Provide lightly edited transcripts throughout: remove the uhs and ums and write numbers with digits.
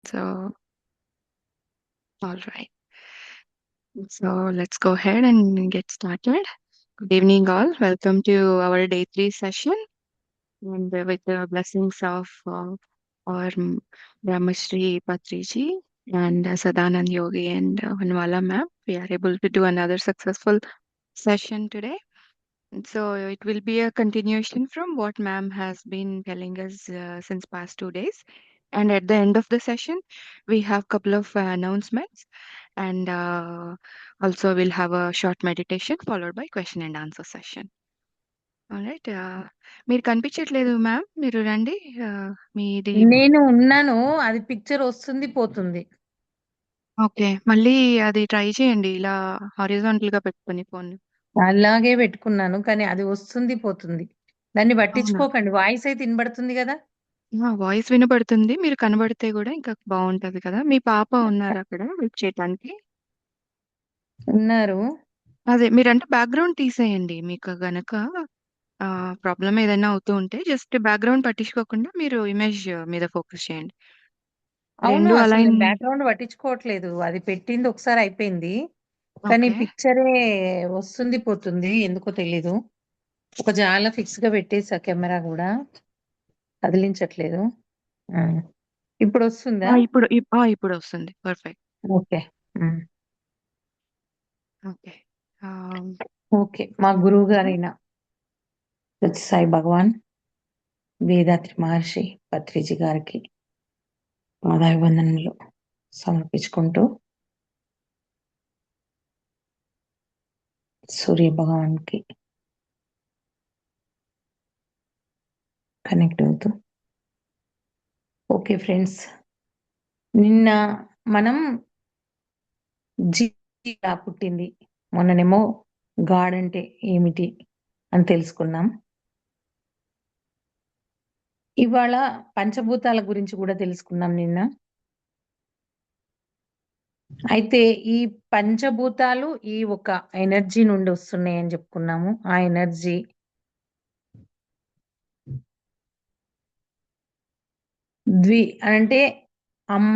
So, all right. So, let's go ahead and get started. Good evening, all. Welcome to our day three session. And with the blessings of our Brahmashri Patriji and Sadanand Yogi and Vanwala ma'am, we are able to do another successful session today. So it will be a continuation from what ma'am has been telling us since past 2 days. And at the end of the session, we have couple of announcements, and also we'll have a short meditation followed by question and answer session. All right. మీరు కనిపించట్లేదు ma'am. మీరు రండి. మీది నేను ఉన్నాను. అది picture వస్తుంది పోతుంది. ఓకే. మళ్ళీ అది ట్రై చేయండి. ఇలా హారిజాంటల్ గా పెట్టుకొని ఫోన్. అలాగే పెట్టుకున్నాను. కానీ అది వస్తుంది పోతుంది. దాన్ని అవునా? పట్టించుకోకండి. వాయిస్ అయితే వినబడుతుంది కదా! వాయిస్ వినపడుతుంది. మీరు కనబడితే గూడా ఇంకా బావుంటది కదా! మీ పాప ఉన్నారా అక్కడ హెల్ప్ చేయటానికి? ఉన్నారు. అదే మీరంటే బ్యాక్‌గ్రౌండ్ తీసేయండి. మీకు గనక ప్రాబ్లమ్ ఏదైనా అవుతూ ఉంటే జస్ట్ బ్యాక్‌గ్రౌండ్ పట్టించుకోకుండా మీరు ఇమేజ్ మీద ఫోకస్ చేయండి. అవును. 2 అసలు అలైన్ నేను బ్యాక్‌గ్రౌండ్ పట్టించుకోవట్లేదు. అది పెట్టింది ఒకసారి అయిపోయింది. కానీ ఓకే. పిక్చరే వస్తుంది పోతుంది. ఎందుకో తెలీదు. ఒక జాల ఫిక్స్‌గా పెట్టేసా కెమెరా గూడా. కదిలించట్లేదు. ఆ! ఇప్పుడొస్తుందా? ఇప్పుడొస్తుంది. పర్ఫెక్ట్. ఓకే. హ్మ్. ఓకే. ఆహ్, ఓకే. మా గురువుగారైన సత్య సాయి భగవాన్ వేదాత్రి మహర్షి పత్రిజీ గారికి పాదాభివందనములు సమర్పించుకుంటూ సూర్య భగవాన్‌కి కనెక్ట్ అవుతూ ఓకే ఫ్రెండ్స్. నిన్న మనం ఎలా పుట్టింది, మొన్ననేమో గాడ్ అంటే ఏమిటి అని తెలుసుకున్నాం. ఇవాళ పంచభూతాల గురించి కూడా తెలుసుకున్నాం నిన్న. అయితే ఈ పంచభూతాలు ఈ ఒక ఎనర్జీ నుండి వస్తున్నాయని చెప్పుకున్నాము. ఆ ఎనర్జీ అనంటే అమ్మ,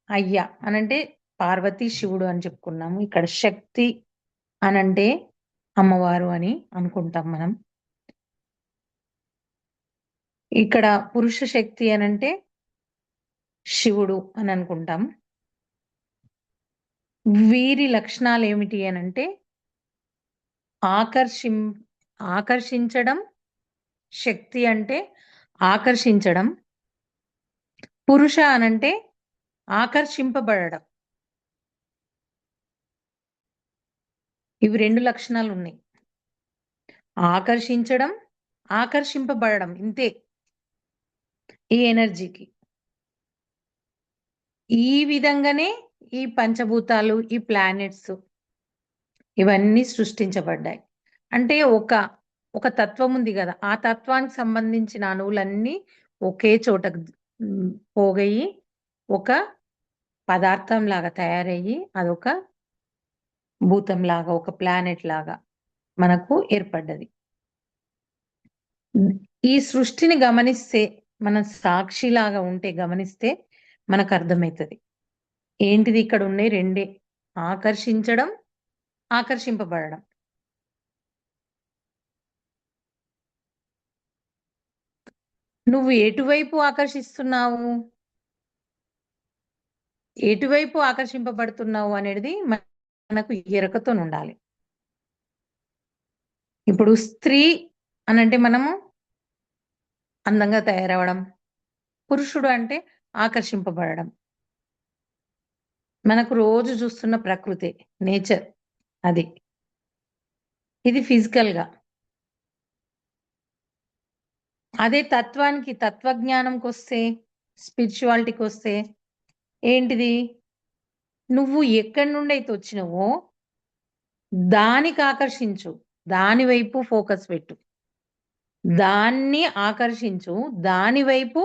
అయ్య అనంటే పార్వతి, శివుడు అని చెప్పుకున్నాము. ఇక్కడ శక్తి అనంటే అమ్మవారు అని అనుకుంటాం మనం. ఇక్కడ పురుష శక్తి అనంటే శివుడు అని అనుకుంటాం. వీరి లక్షణాలు ఏమిటి అనంటే ఆకర్షిం ఆకర్షించడం, శక్తి అంటే ఆకర్షించడం, పురుష అనంటే ఆకర్షింపబడడం. ఇవి 2 లక్షణాలున్నాయి. ఆకర్షించడం, ఆకర్షింపబడడం ఇంతే ఈ ఎనర్జీకి. ఈ విధంగానే ఈ పంచభూతాలు, ఈ ప్లానెట్స్ ఇవన్నీ సృష్టించబడ్డాయి. అంటే ఒక తత్వం ఉంది గదా! ఆ తత్వానికి సంబంధించిన అణువులన్నీ ఒకే చోట పోగయి ఒక పదార్థంలాగా తయారయ్యి అదొక భూతంలాగా, ఒక ప్లానెట్ లాగా మనకు ఏర్పడ్డది. ఈ సృష్టిని గమనిస్తే, మనం సాక్షిలాగా ఉంటే గమనిస్తే మనకర్థమైతది. ఏంటిది ఇక్కడ ఉన్నాయి రెండే. ఆకర్షించడం, ఆకర్షింపబడడం. నువ్వు ఎటువైపు ఆకర్షిస్తున్నావు? ఎటువైపు ఆకర్షింపబడుతున్నావు అనేది మనకు ఎరకతోనుండాలి. ఇప్పుడు స్త్రీ అనంటే మనము అందంగా తయారవ్వడం. పురుషుడు అంటే ఆకర్షింపబడడం. మనకు రోజు చూస్తున్న ప్రకృతే, నేచర్ అది. ఇది ఫిజికల్‌గా. అదే తత్వానికి, తత్వజ్ఞానంకొస్తే, స్పిరిచువాలిటీకొస్తే ఏంటిది? నువ్వు ఎక్కడి నుండైతే వచ్చినవో దానికి ఆకర్షించు. దాని వైపు ఫోకస్ పెట్టు. దాన్ని ఆకర్షించు. దాని వైపు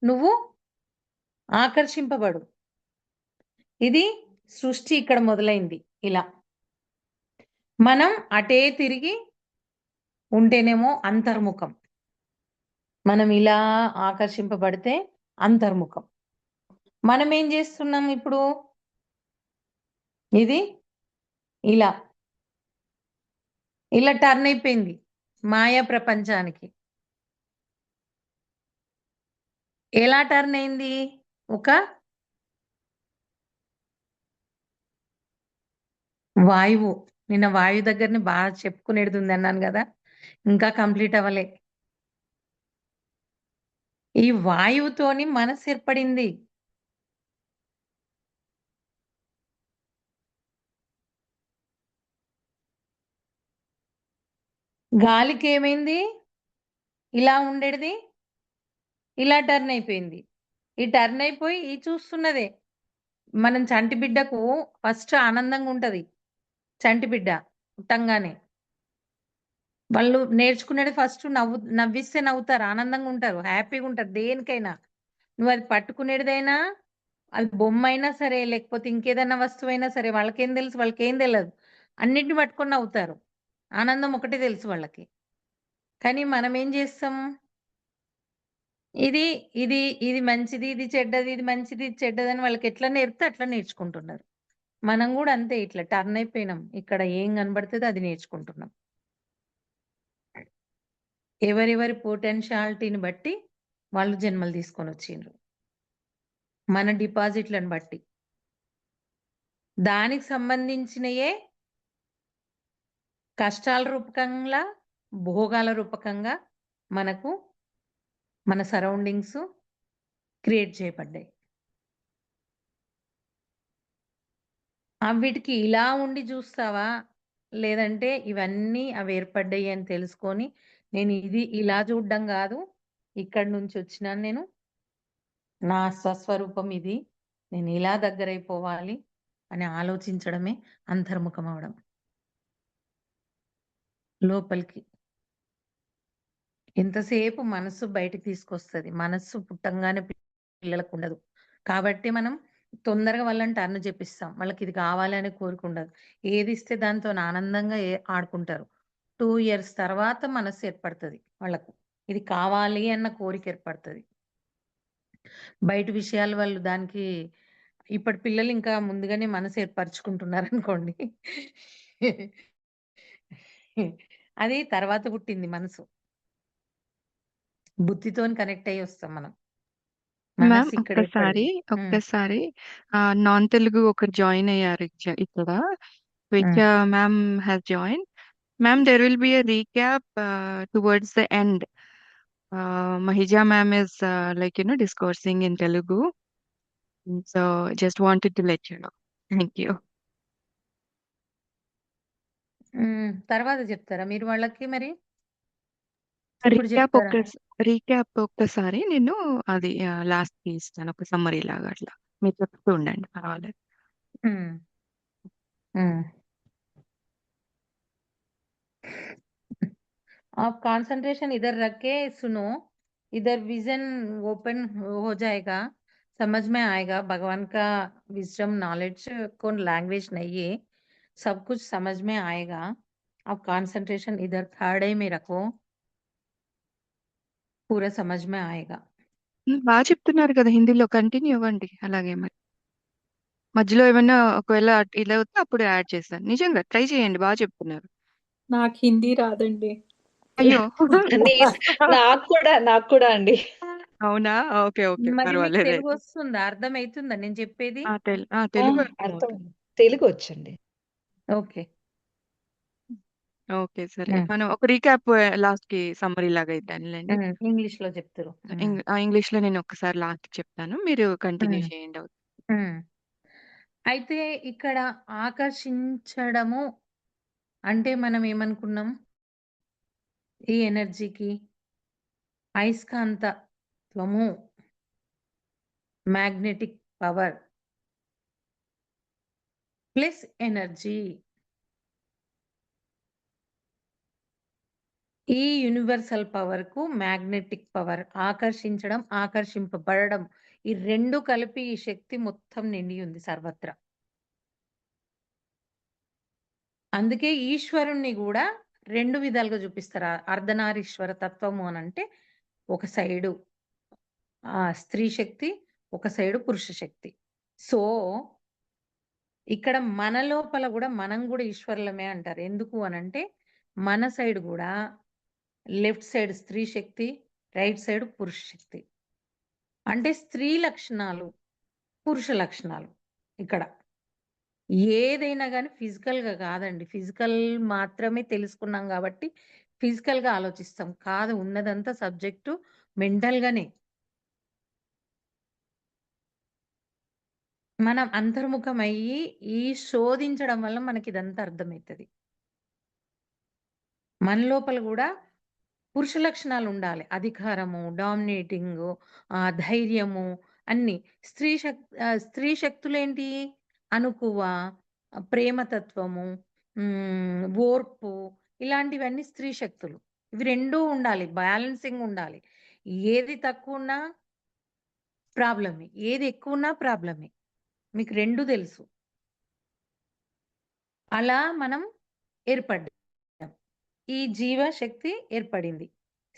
నువ్వు ఆకర్షింపబడు. ఇది సృష్టి ఇక్కడ మొదలైంది ఇలా. మనం అటే తిరిగి ఉంటేనేమో అంతర్ముఖం. మనం ఇలా ఆకర్షింపబడితే అంతర్ముఖం. మనం ఏం చేస్తున్నాం ఇప్పుడు? ఇది ఇలా ఇలా టర్న్ అయిపోయింది మాయా ప్రపంచానికి. ఎలా టర్న్ అయింది? ఒక వాయువు. నిన్న వాయువు దగ్గరని బాగా చెప్పుకునేది ఉంది అన్నాను గదా! ఇంకా కంప్లీట్ అవ్వలే. ఈ వాయువుతోని మనసు ఏర్పడింది. గాలికి ఏమైంది? ఇలా ఉండేటిది ఇలా టర్న్ అయిపోయింది. ఈ టర్న్ అయిపోయి ఈ చూస్తున్నదే. మనం చంటి బిడ్డకు ఫస్ట్ ఆనందంగా ఉంటది. చంటి బిడ్డ పుట్టంగానే. వాళ్ళు నేర్చుకునేది ఫస్ట్ నవ్విస్తే నవ్వుతారు. ఆనందంగా ఉంటారు. హ్యాపీగా ఉంటారు దేనికైనా. నువ్వది పట్టుకునేటిదైనా, అది బొమ్మయినా సరే, లేకపోతే ఇంకేదన్నా వస్తువైనా సరే వాళ్ళకేం తెలుసు? వాళ్ళకేం తెలదు. అన్నిటిని పట్టుకొని నవ్వుతారు. ఆనందం ఒకటే తెలుసు వాళ్ళకి. కానీ మనమేం చేస్తాం? ఇది, ఇది, ఇది మంచిది, ఇది చెడ్డది, ఇది మంచిది, ఇది చెడ్డదని వాళ్ళకెట్లా నేర్పితే అట్లా నేర్చుకుంటున్నారు. మనం గూడా అంతే ఇట్లా టర్న్ అయిపోయినాం. ఇక్కడ ఏం కనబడుతదో అది నేర్చుకుంటున్నాం. ఎవరెవరి పొటెన్షియాలిటీని బట్టి వాళ్ళు జన్మలు తీసుకొనొచ్చిండ్రు. మన డిపాజిట్‌లను బట్టి. దానికి సంబంధించినయే కష్టాల రూపకంలా, భోగాల రూపకంగా మనకు మన సరౌండింగ్స్ క్రియేట్ చేయబడ్డాయి. వీటికి ఇలా ఉండి జూస్తావా? లేదంటే ఇవన్నీ అవి ఏర్పడ్డాయి అని తెలుసుకొని, నేను ఇది ఇలా చూడడం గాదు. ఇక్కడి నుంచొచ్చినాను నేను. నా స్వస్వరూపం ఇది. నేను ఇలా దగ్గరైపోవాలి అని ఆలోచించడమే అంతర్ముఖమవ్వడం. లోపలికి. ఎంతసేపు మనస్సు బయటికి తీసుకొస్తది. మనస్సు పుట్టంగానే పిల్లలకుండదు. కాబట్టి మనం తొందరగా వాళ్ళని టర్న్ జెపిస్తాం. వాళ్ళకిది కావాలనే కోరికుండదు. ఏదిస్తే దాంతోని ఆనందంగా ఆడుకుంటారు. 2 ఇయర్స్ తర్వాత మనస్సు ఏర్పడతది వాళ్ళకు. ఇది కావాలి అన్న కోరిక ఏర్పడతది. బయట విషయాలు వాళ్ళు దానికి ఇప్పటి పిల్లలు ఇంకా ముందుగానే మనసు ఏర్పరచుకుంటున్నారనుకోండి. అది తర్వాత పుట్టింది మనసు. బుద్ధితోని కనెక్ట్ అయ్యి వస్తాం మనం. మ్యామ్ మనసు ఇక్కడ ఒక్కసారి, ఏర్పడింది. హ్మ్. ఒక్కసారి నాన్ తెలుగు ఒకరు జాయిన్ అయ్యారు ఇక్కడ. Which hmm. Ma'am has join. Ma'am there will be a recap towards the end. Mahija ma'am is discoursing in Telugu. So just wanted to let you know. Thank you. తర్వాత చెప్తారా మీరు వాళ్ళకి మరి? ఇప్పుడు recap చెప్తారా? ఒక్క రీక్యాప్ ఒక్కసారి నేను అది లాస్ట్‌కి ఇస్తాను. ఒక సమ్మరీ లాగా అట్లా. మీరు చెప్తూ ఉండండి పర్వాలేదు. హ్మ్. హ్మ్. आप कंसंट्रेशन इधर रख के सुनो, इधर विजन ओपन हो जाएगा, समझ में आएगा। भगवान का विजडम नॉलेज को लैंग्वेज नहीं है, सब कुछ समझ में आएगा। आप कंसंट्रेशन इधर थर्ड आई में रखो, पूरा समझ में आएगा। బాగా చెప్తున్నారు కదా! హిందీలో కంటిన్యూ అవ్వండి అలాగే మరి. మధ్యలో ఏమన్నా ఒకవేళ ఇలా అవుతే అప్పుడు యాడ్ చేస్తాను. నిజంగా ట్రై చేయండి. బాగా చెప్తున్నారు. నాకు హిందీ రాదండి. అయ్యో! నాకు కూడా అండి. అవునా? ఓకే. ఓకే. మరి మీకు తెలుగు పర్వాలేదయితే. వస్తుందా? అర్థమైతుందా నేను చెప్పేది? తెలుగు అర్థం అర్థమవుతుంది. తెలుగొచ్చండి. ఓకే. ఓకే. సరే. హ్మ్. మనం ఒక రీక్యాప్ లాస్ట్‌కి సమ్మరీ లాగా ఇద్దాంలెండి. ఇంగ్లీష్‌లో చెప్తురు. ఇంగ్లీష్‌లో నేను ఒక్కసారి లాస్ట్‌కి చెప్తాను. మీరు కంటిన్యూ హ్మ్. చేయండి. హ్మ్. అయితే ఇక్కడ ఆకర్షించడము అంటే మనం ఏమనుకున్నాం? ఈ ఎనర్జీకి అయస్కాంతత్వము, మ్యాగ్నెటిక్ పవర్ ప్లస్ ఎనర్జీ. ఈ యూనివర్సల్ పవర్‌కు మ్యాగ్నెటిక్ పవర్ ఆకర్షించడం, ఆకర్షింపబడడం ఈ 2 కలిపి ఈ శక్తి మొత్తం నిండి ఉంది సర్వత్రా. అందుకే ఈశ్వరుణ్ణి గూడా 2 విధాలుగా చూపిస్తారు. అర్ధనారీశ్వర తత్వము అనంటే ఒక సైడు స్త్రీ శక్తి, ఒక సైడు పురుష శక్తి. సో, ఇక్కడ మన లోపల గూడా మనం గూడా ఈశ్వరులమే అంటారు. ఎందుకు అనంటే, మన సైడ్ గూడా లెఫ్ట్ సైడ్ స్త్రీ శక్తి, రైట్ సైడ్ పురుష శక్తి. అంటే స్త్రీ లక్షణాలు, పురుష లక్షణాలు ఇక్కడ. ఏదైనా గాని ఫిజికల్‌గా కాదండి. ఫిజికల్ మాత్రమే తెలుసుకున్నాం గాబట్టి, ఫిజికల్‌గా ఆలోచిస్తాం. కాదు ఉన్నదంతా సబ్జెక్టు మెంటల్‌గానే. మనం అంతర్ముఖమయ్యి, ఈ శోధించడం వల్ల మనకిదంతా అర్థమైతది. మన లోపల గూడా పురుష లక్షణాలుండాలి. అధికారము, డామినేటింగు, ధైర్యము అన్నీ. స్త్రీ శక్తులేంటి? అణకువ, ప్రేమతత్వము, ఓర్పు ఇలాంటివన్నీ స్త్రీ శక్తులు. ఇవి 2 ఉండాలి. బ్యాలెన్సింగ్ ఉండాలి. ఏది తక్కువున్నా ప్రాబ్లమే. ఏది ఎక్కువున్నా ప్రాబ్లమే. మీకు 2 తెలుసు. అలా మనం ఏర్పడ్డాం. ఈ జీవశక్తి ఏర్పడింది.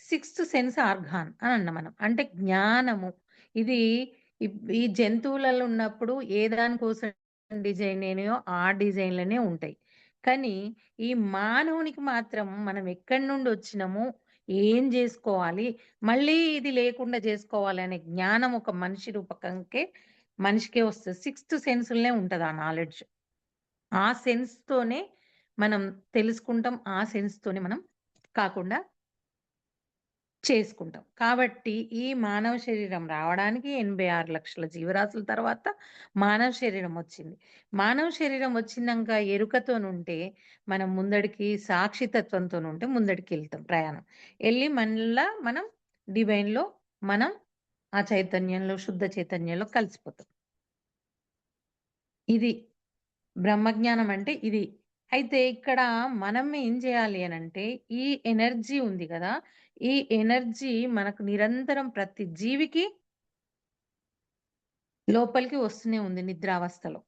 సిక్స్త్ సెన్స్ ఆర్గాన్ అని అన్నాం మనం. అంటే జ్ఞానము. ఇది ఈ జంతువులలో ఉన్నప్పుడు ఏ దానికోసం డిజైన్ అయినాయో ఆ డిజైన్‌లనే ఉంటాయి. కానీ ఈ మానవునికి మాత్రం మనం ఎక్కడి నుండి వచ్చినాము, ఏం జేసుకోవాలి, మళ్ళీ ఇది లేకుండా జేసుకోవాలి అనే జ్ఞానం ఒక మనిషి రూపకంకే మనిషికే వస్తది. సిక్స్త్ సెన్స్‌లోనే ఉంటది ఆ నాలెడ్జ్. ఆ సెన్స్‌తోనే మనం తెలుసుకుంటాం. ఆ సెన్స్‌తోనే మనం కాకుండా చేసుకుంటాం. కాబట్టి ఈ మానవ శరీరం రావడానికి 86,00,000 జీవరాశుల తర్వాత మానవ శరీరం వచ్చింది. మానవ శరీరం వచ్చినంక ఎరుకతోనుంటే మనం ముందడికి సాక్షితత్వంతోనుంటే ముందడికెళ్తాం ప్రయాణం. ఎళ్లి మళ్ళా మనం డివైన్‌లో మనం ఆ చైతన్యంలో, శుద్ధ చైతన్యంలో కలిసిపోతాం. ఇది బ్రహ్మజ్ఞానం అంటే ఇది. అయితే ఇక్కడ మనం ఏం జేయాలి అనంటే, ఈ ఎనర్జీ ఉంది గదా! ఈ ఎనర్జీ మనకు నిరంతరం ప్రతి జీవికి లోపలికి వస్తూనే ఉంది నిద్రావస్థలో.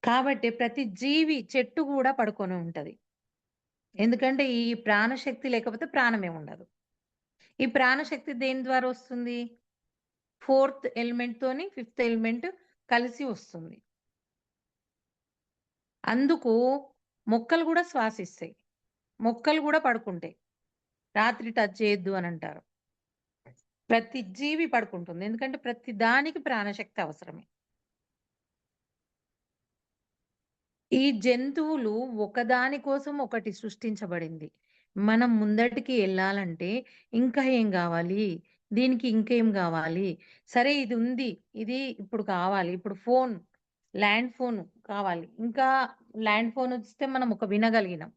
కాబట్టి ప్రతి జీవి చెట్టు గూడా పడుకొని ఉంటది. ఎందుకంటే ఈ ప్రాణశక్తి లేకపోతే ప్రాణమే ఉండదు. ఈ ప్రాణశక్తి దేని ద్వారా వస్తుంది? ఫోర్త్ ఎలిమెంట్‌తోని ఫిఫ్త్ ఎలిమెంట్ కలిసి వస్తుంది. అందుకు మొక్కలు గూడా శ్వాసిస్తాయి. మొక్కలు గూడా పడుకుంటాయి. రాత్రి టచ్ చేయొద్దు అనంటారు. ప్రతి జీవి పడుకుంటుంది. ఎందుకంటే ప్రతి దానికి ప్రాణశక్తి అవసరమే. ఈ జంతువులు ఒకదాని కోసం ఒకటి సృష్టించబడింది. మనం ముందటికి ఎళ్ళాలంటే ఇంకా ఏం గావాలి? దీనికి ఇంకేం గావాలి? సరే ఇది ఉంది. ఇది ఇప్పుడు కావాలి. ఇప్పుడు ల్యాండ్ ఫోన్ కావాలి. ఇంకా ల్యాండ్ ఫోన్ వస్తే మనం ఒక వినగలిగినాం.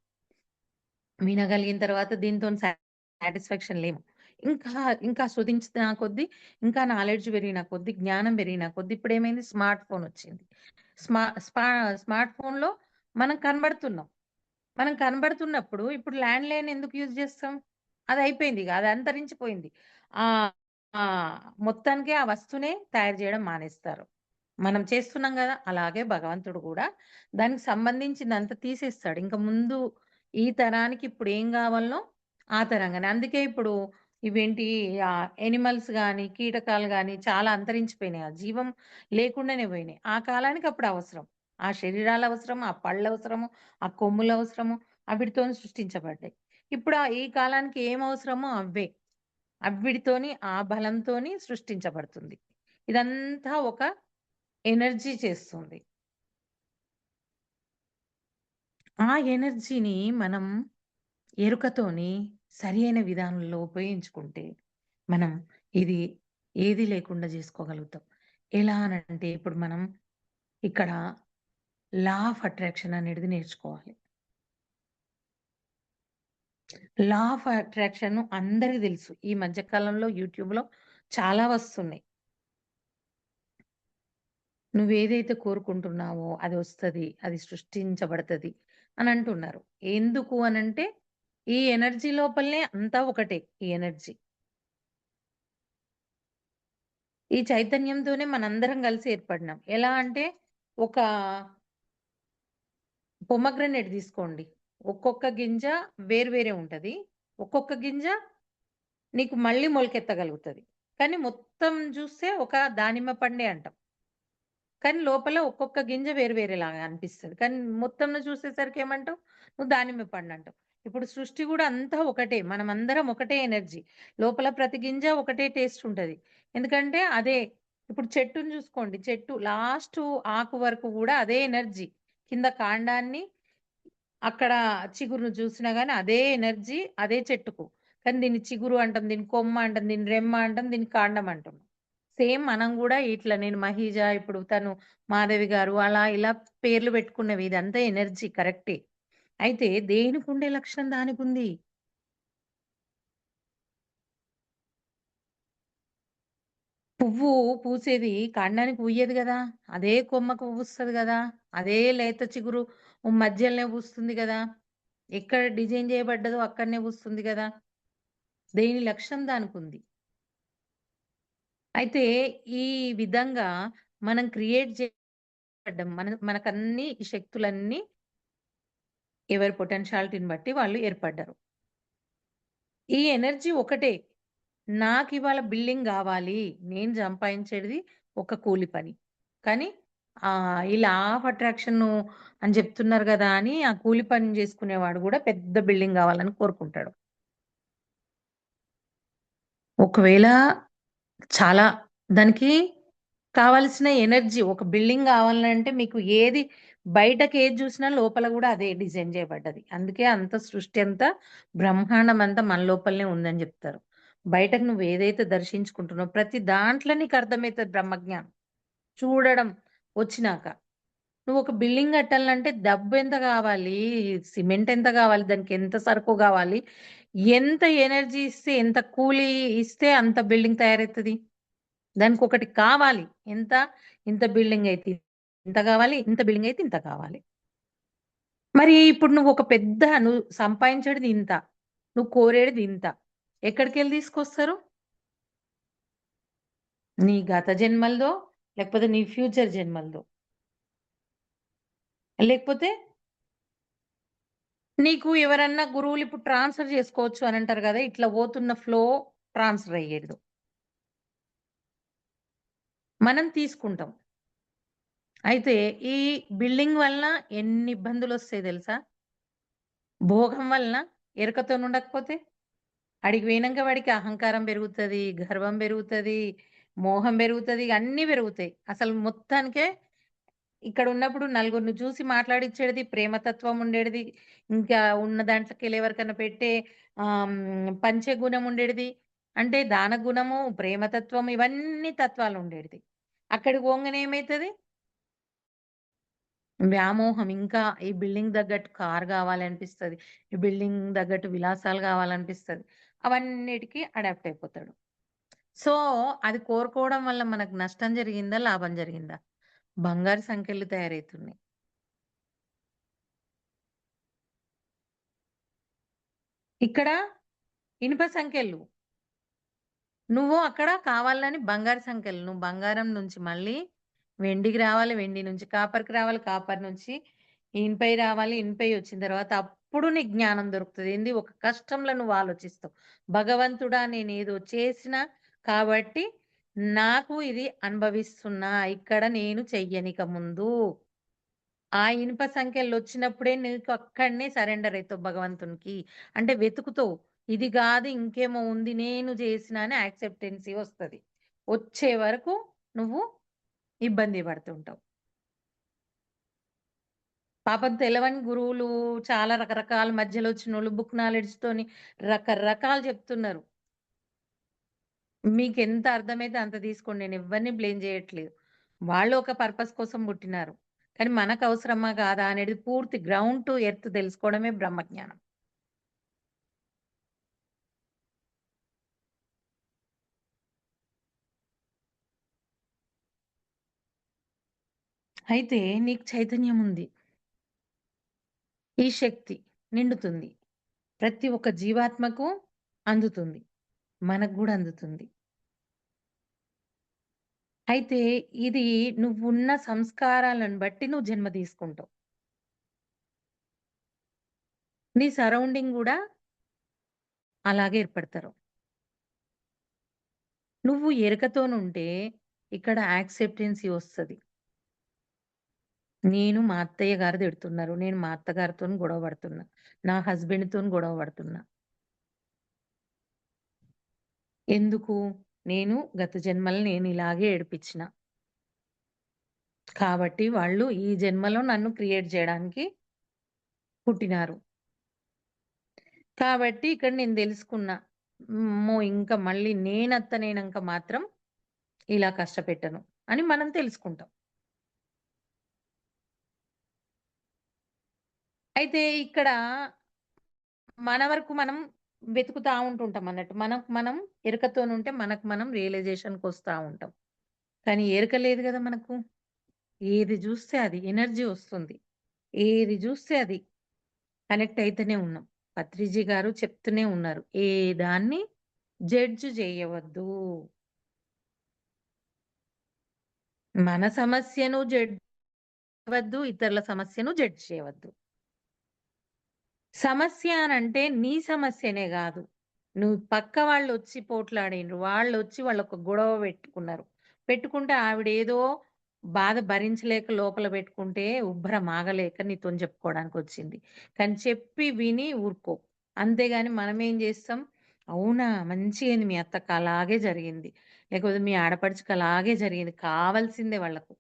వినగలిగిన తర్వాత దీనితోని సాటిస్ఫాక్షన్ లేము. ఇంకా, ఇంకా శోధించిన కొద్దీ, ఇంకా నాలెడ్జ్ పెరిగిన కొద్దీ, జ్ఞానం పెరిగిన కొద్దీ ఇప్పుడేమైంది స్మార్ట్ ఫోన్ వచ్చింది. స్మా స్పా స్మార్ట్ ఫోన్‌లో మనం కనబడుతున్నాం. మనం కనబడుతున్నప్పుడు ఇప్పుడు ల్యాండ్‌లైన్ ఎందుకు యూజ్ చేస్తాం? అది అయిపోయింది ఇగ. అది అంతరించిపోయింది. ఆహ్, మొత్తానికి ఆ వస్తువునే తయారు చేయడం మానేస్తారు. మనం చేస్తున్నాం గదా! అలాగే భగవంతుడు గూడా దానికి సంబంధించిందంతా తీసేస్తాడు. ఇంక ముందు ఈ తరానికి ఇప్పుడేం గావాలనో ఆ తరంగానే. అందుకే ఇప్పుడు ఇవేంటి యానిమల్స్ గాని, కీటకాలు గాని చాలా అంతరించిపోయినాయి. ఆ జీవం లేకుండానే పోయినాయి. ఆ కాలానికి అప్పుడు అవసరం. ఆ శరీరాలవసరం, ఆ పళ్ళవసరము, ఆ కొమ్ములవసరము అవిటితోని సృష్టించబడ్డాయి. ఇప్పుడు ఈ కాలానికి ఏం అవసరమో అవ్వే. అవ్విటితోని ఆ బలంతోని సృష్టించబడుతుంది. ఇదంతా ఒక ఎనర్జీ చేస్తుంది. ఆ ఎనర్జీని మనం ఎరుకతోని సరియైన విధానంలో ఉపయోగించుకుంటే, మనం ఇది ఏది లేకుండా జేసుకోగలుగుతాం. ఎలా అనంటే, ఇప్పుడు మనం ఇక్కడ లా ఆఫ్ అట్రాక్షన్ అనేది నేర్చుకోవాలి. లా ఆఫ్ అట్రాక్షన్ అందరికి తెలుసు. ఈ మధ్య కాలంలో యూట్యూబ్‌లో చాలా వస్తున్నాయి. నువ్వేదైతే కోరుకుంటున్నావో అది వస్తది. అది సృష్టించబడతది అని అంటున్నారు. ఎందుకు అనంటే, ఈ ఎనర్జీ లోపలనే అంతా ఒకటే ఈ ఎనర్జీ. ఈ చైతన్యంతోనే మనందరం కలిసి ఏర్పడినాం. ఎలా అంటే, ఒక పొమగ్రనేట్ తీసుకోండి. ఒక్కొక్క గింజ వేరు వేరే ఉంటది. ఒక్కొక్క గింజ నీకు మళ్ళీ మొలకెత్తగలుగుతది. కానీ మొత్తం జూస్తే ఒక దానిమ్మ పండే అంటాం. కానీ లోపల ఒక్కొక్క గింజ వేరు వేరేలాగా అనిపిస్తది. కానీ మొత్తంలో చూసేసరికి ఏమంటావు? నువ్వు దానిమ్మ పండంటావు. ఇప్పుడు సృష్టి గూడా అంతా ఒకటే. మనమందరం ఒకటే ఎనర్జీ. లోపల ప్రతి గింజ ఒకటే టేస్ట్ ఉంటది. ఎందుకంటే అదే ఇప్పుడు చెట్టుని జూసుకోండి. చెట్టు లాస్టు ఆకు వరకు గూడా అదే ఎనర్జీ. కింద కాండాన్ని అక్కడ చిగురును చూసినా గాని అదే ఎనర్జీ అదే చెట్టుకు. కానీ దీన్ని చిగురు అంటాం, దీన్ని కొమ్మ అంటాం, దీన్ని రెమ్మ అంటాం, దీన్ని కాండం అంటాం. సేమ్ మనం గూడా ఇట్లా నేను మహీజ, ఇప్పుడు తను మాధవి గారు అలా ఇలా పేర్లు పెట్టుకున్నవి. ఇదంతా ఎనర్జీ కరెక్టే. అయితే దేనికుండే లక్షణం దానికుంది. పువ్వు పూసేది కాండానికి పూయదు గదా! అదే కొమ్మకు పూస్తది గదా! అదే లేత చిగురు మధ్యలనే పూస్తుంది గదా! ఎక్కడ డిజైన్ చేయబడ్డదో అక్కడనే పూస్తుంది గదా! దేని లక్షణం దానికుంది. అయితే ఈ విధంగా మనం క్రియేట్ చేయబడ్డం. మనకన్నీ ఈ శక్తులన్నీ ఎవరి పొటెన్షియాలిటీని బట్టి వాళ్ళు ఏర్పడ్డారు. ఈ ఎనర్జీ ఒకటే. నాకివాళ బిల్డింగ్ గావాలి. నేను సంపాదించేది ఒక కూలి పని. కానీ ఈ లా ఆఫ్ అట్రాక్షన్ అని జెప్తున్నారు గదా! అని ఆ కూలి పని జేసుకునేవాడు గూడా పెద్ద బిల్డింగ్ గావాలని కోరుకుంటాడు. ఒకవేళ చాలా దానికి కావాల్సిన ఎనర్జీ ఒక బిల్డింగ్ గావాలంటే మీకు బయటకేది జూసినా లోపల గూడా అదే డిజైన్ జేయబడ్డది. అందుకే అంత సృష్టి అంతా బ్రహ్మాండం అంతా మన లోపలనే ఉందని జెప్తారు. బయటకు నువ్వేదైతే దర్శించుకుంటున్నావో ప్రతి దాంట్లో నీకర్థమైతది బ్రహ్మజ్ఞానం. చూడడం వచ్చినాక. నువ్వొక బిల్డింగ్ కట్టాలంటే డబ్బెంత గావాలి? సిమెంట్ ఎంత గావాలి? దానికెంత సరుకు గావాలి? ఎంత ఎనర్జీ ఇస్తే, ఎంత కూలీ ఇస్తే అంత బిల్డింగ్ తయారైతది? దానికొకటి కావాలి. ఎంత? ఇంత బిల్డింగ్ అయితే ఇంత గావాలి. ఇంత బిల్డింగ్ అయితే ఇంత కావాలి. మరి ఇప్పుడు నువ్వు సంపాదించేటిది ఇంత. నువ్వు కోరేటిది ఇంత. ఎక్కడికెళ్ళి తీసుకొస్తారు? నీ గత జన్మలదో, లేకపోతే నీ ఫ్యూచర్ జన్మలదో. లేకపోతే నీకు ఎవరన్నా గురువులు ఇప్పుడు ట్రాన్స్‌ఫర్ జేసుకోవచ్చు అనంటారు గదా! ఇట్లా పోతున్న ఫ్లో ట్రాన్స్‌ఫర్ అయ్యేది. మనం తీసుకుంటాం. అయితే ఈ బిల్డింగ్ వలన ఎన్ని ఇబ్బందులొస్తాయి దెలుసా? భోగం వలన ఎరుకతోనుండకపోతే? ఆడికి పోయినంక వాడికి అహంకారం పెరుగుతది, గర్వం పెరుగుతది, మోహం పెరుగుతది, అన్నీ పెరుగుతాయి. అసలు మొత్తానికే ఇక్కడున్నప్పుడు నలుగురిని చూసి మాట్లాడిచ్చేటిది, ప్రేమతత్వం ఉండేటిది, ఇంకా ఉన్న దాంట్లోకెళ్ళి ఎవరికన్నా పెట్టే పంచే గుణం ఉండేటిది. అంటే దాన గుణము, ప్రేమతత్వం ఇవన్నీ తత్వాలుండేటిది. అక్కడికి పోంగానే ఏమైతది? వ్యామోహం ఇంకా ఈ బిల్డింగ్ తగ్గట్టు కార్ గావాలనిపిస్తది. ఈ బిల్డింగ్ తగ్గట్టు విలాసాలు గావాలనిపిస్తది. అవన్నిటికి అడాప్ట్ అయిపోతాడు. సో, అది కోరుకోవడం వల్ల మనకు నష్టం జరిగిందా? లాభం జరిగిందా? బంగారు సంకెళ్ళు తయారైతున్నాయి. ఇక్కడ ఇనుప సంకెళ్ళు. నువ్వు అక్కడ కావాలని బంగారు సంకెళ్ళు. నువ్వు బంగారం నుంచి మళ్ళీ వెండికి రావాలి. వెండి నుంచి కాపర్‌కి రావాలి. కాపర్ నుంచి ఇనుపయి రావాలి. ఇనుపయి వచ్చిన తర్వాత అప్పుడు నీకు జ్ఞానం దొరుకుతది. ఏంది ఒక కష్టంలో నువ్వు ఆలోచిస్తావు. భగవంతుడా నేనేదో చేసినా కాబట్టి నాకు ఇది అనుభవిస్తున్నా. ఇక్కడ నేను చెయ్యనిక ముందు. ఆ ఇనుప సంకెళ్ళొచ్చినప్పుడే నీకు అక్కడనే సరెండర్ అయితావు భగవంతునికి. అంటే వెతుకుతావు. ఇది గాదు ఇంకేమో ఉంది నేను జేసినా అని యాక్సెప్టెన్సీ వస్తది. వచ్చే వరకు నువ్వు ఇబ్బంది పడుతుంటావు. పాపం తెలవని గురువులు చాలా రకరకాల మధ్యలో వచ్చినోళ్ళు బుక్ నాలెడ్జ్‌తోని రకరకాలు చెప్తున్నారు. మీకెంత అర్థమైతే అంత తీసుకోండి. నేనెవ్వరిని బ్లేమ్ జేయట్లేదు. వాళ్ళు ఒక పర్పస్ కోసం పుట్టినారు. కానీ మనకవసరమా? కాదా? అనేది పూర్తి గ్రౌండ్ టు ఎర్త్ తెలుసుకోవడమే బ్రహ్మజ్ఞానం. అయితే నీకు చైతన్యం ఉంది. ఈ శక్తి నిండుతుంది. ప్రతి ఒక్క జీవాత్మకు అందుతుంది. మనకు గూడా అందుతుంది. అయితే ఇది నువ్వున్న సంస్కారాలను బట్టి నువ్వు జన్మ తీసుకుంటావు. నీ సరౌండింగ్ గూడా అలాగే ఏర్పడతారు. నువ్వు ఎరుకతోనుంటే ఇక్కడ యాక్సెప్టెన్సీ వస్తది. నేను మా అత్తయ్య గారు తిడుతున్నారు. నేను మా అత్తగారితోని గొడవ పడుతున్నా. నా హస్బెండ్‌తోని గొడవ పడుతున్నా. ఎందుకు? నేను గత జన్మలో నేను ఇలాగే ఏడిపించిన. కాబట్టి వాళ్ళు ఈ జన్మలో నన్ను క్రియేట్ చేయడానికి పుట్టినారు. కాబట్టి ఇక్కడ నేను తెలుసుకున్నా. అమ్మో! ఇంకా మళ్ళీ నేనత్తనైనంక మాత్రం ఇలా కష్టపెట్టను అని మనం తెలుసుకుంటాం. అయితే ఇక్కడ మన వరకు మనం వెతుకుతా ఉంటుంటాం అన్నట్టు. మనకు మనం ఎరుకతోనుంటే మనకు మనం రియలైజేషన్‌కొస్తా ఉంటాం. కానీ ఎరుక లేదు గదా మనకు. ఏది జూస్తే అది ఎనర్జీ వస్తుంది. ఏది జూస్తే అది కనెక్ట్ అయితేనే ఉన్నాం. పత్రిజీ గారు చెప్తూనే ఉన్నారు. ఏ దాన్ని జడ్జ్ జేయవద్దు. మన సమస్యను జడ్జ్ చేయవద్దు. ఇతరుల సమస్యను జడ్జ్ చేయవద్దు. సమస్య అనంటే నీ సమస్యనే గాదు. నువ్వు పక్క వాళ్ళొచ్చి పోట్లాడిండ్రు. వాళ్ళొచ్చి వాళ్ళొక గొడవ పెట్టుకున్నారు. పెట్టుకుంటే ఆవిడేదో బాధ భరించలేక లోపల పెట్టుకుంటే ఉబ్బరం ఆగలేక నీతోని చెప్పుకోవడానికొచ్చింది. కానీ చెప్పి విని ఊరుకో. అంతేగాని మనమేం జేస్తాం, అవునా! మంచిగయింది మీ అత్తకు అలాగే జరిగింది. లేకపోతే మీ ఆడపడుచుకి అలాగే జరిగింది. కావాల్సిందే వాళ్ళకు.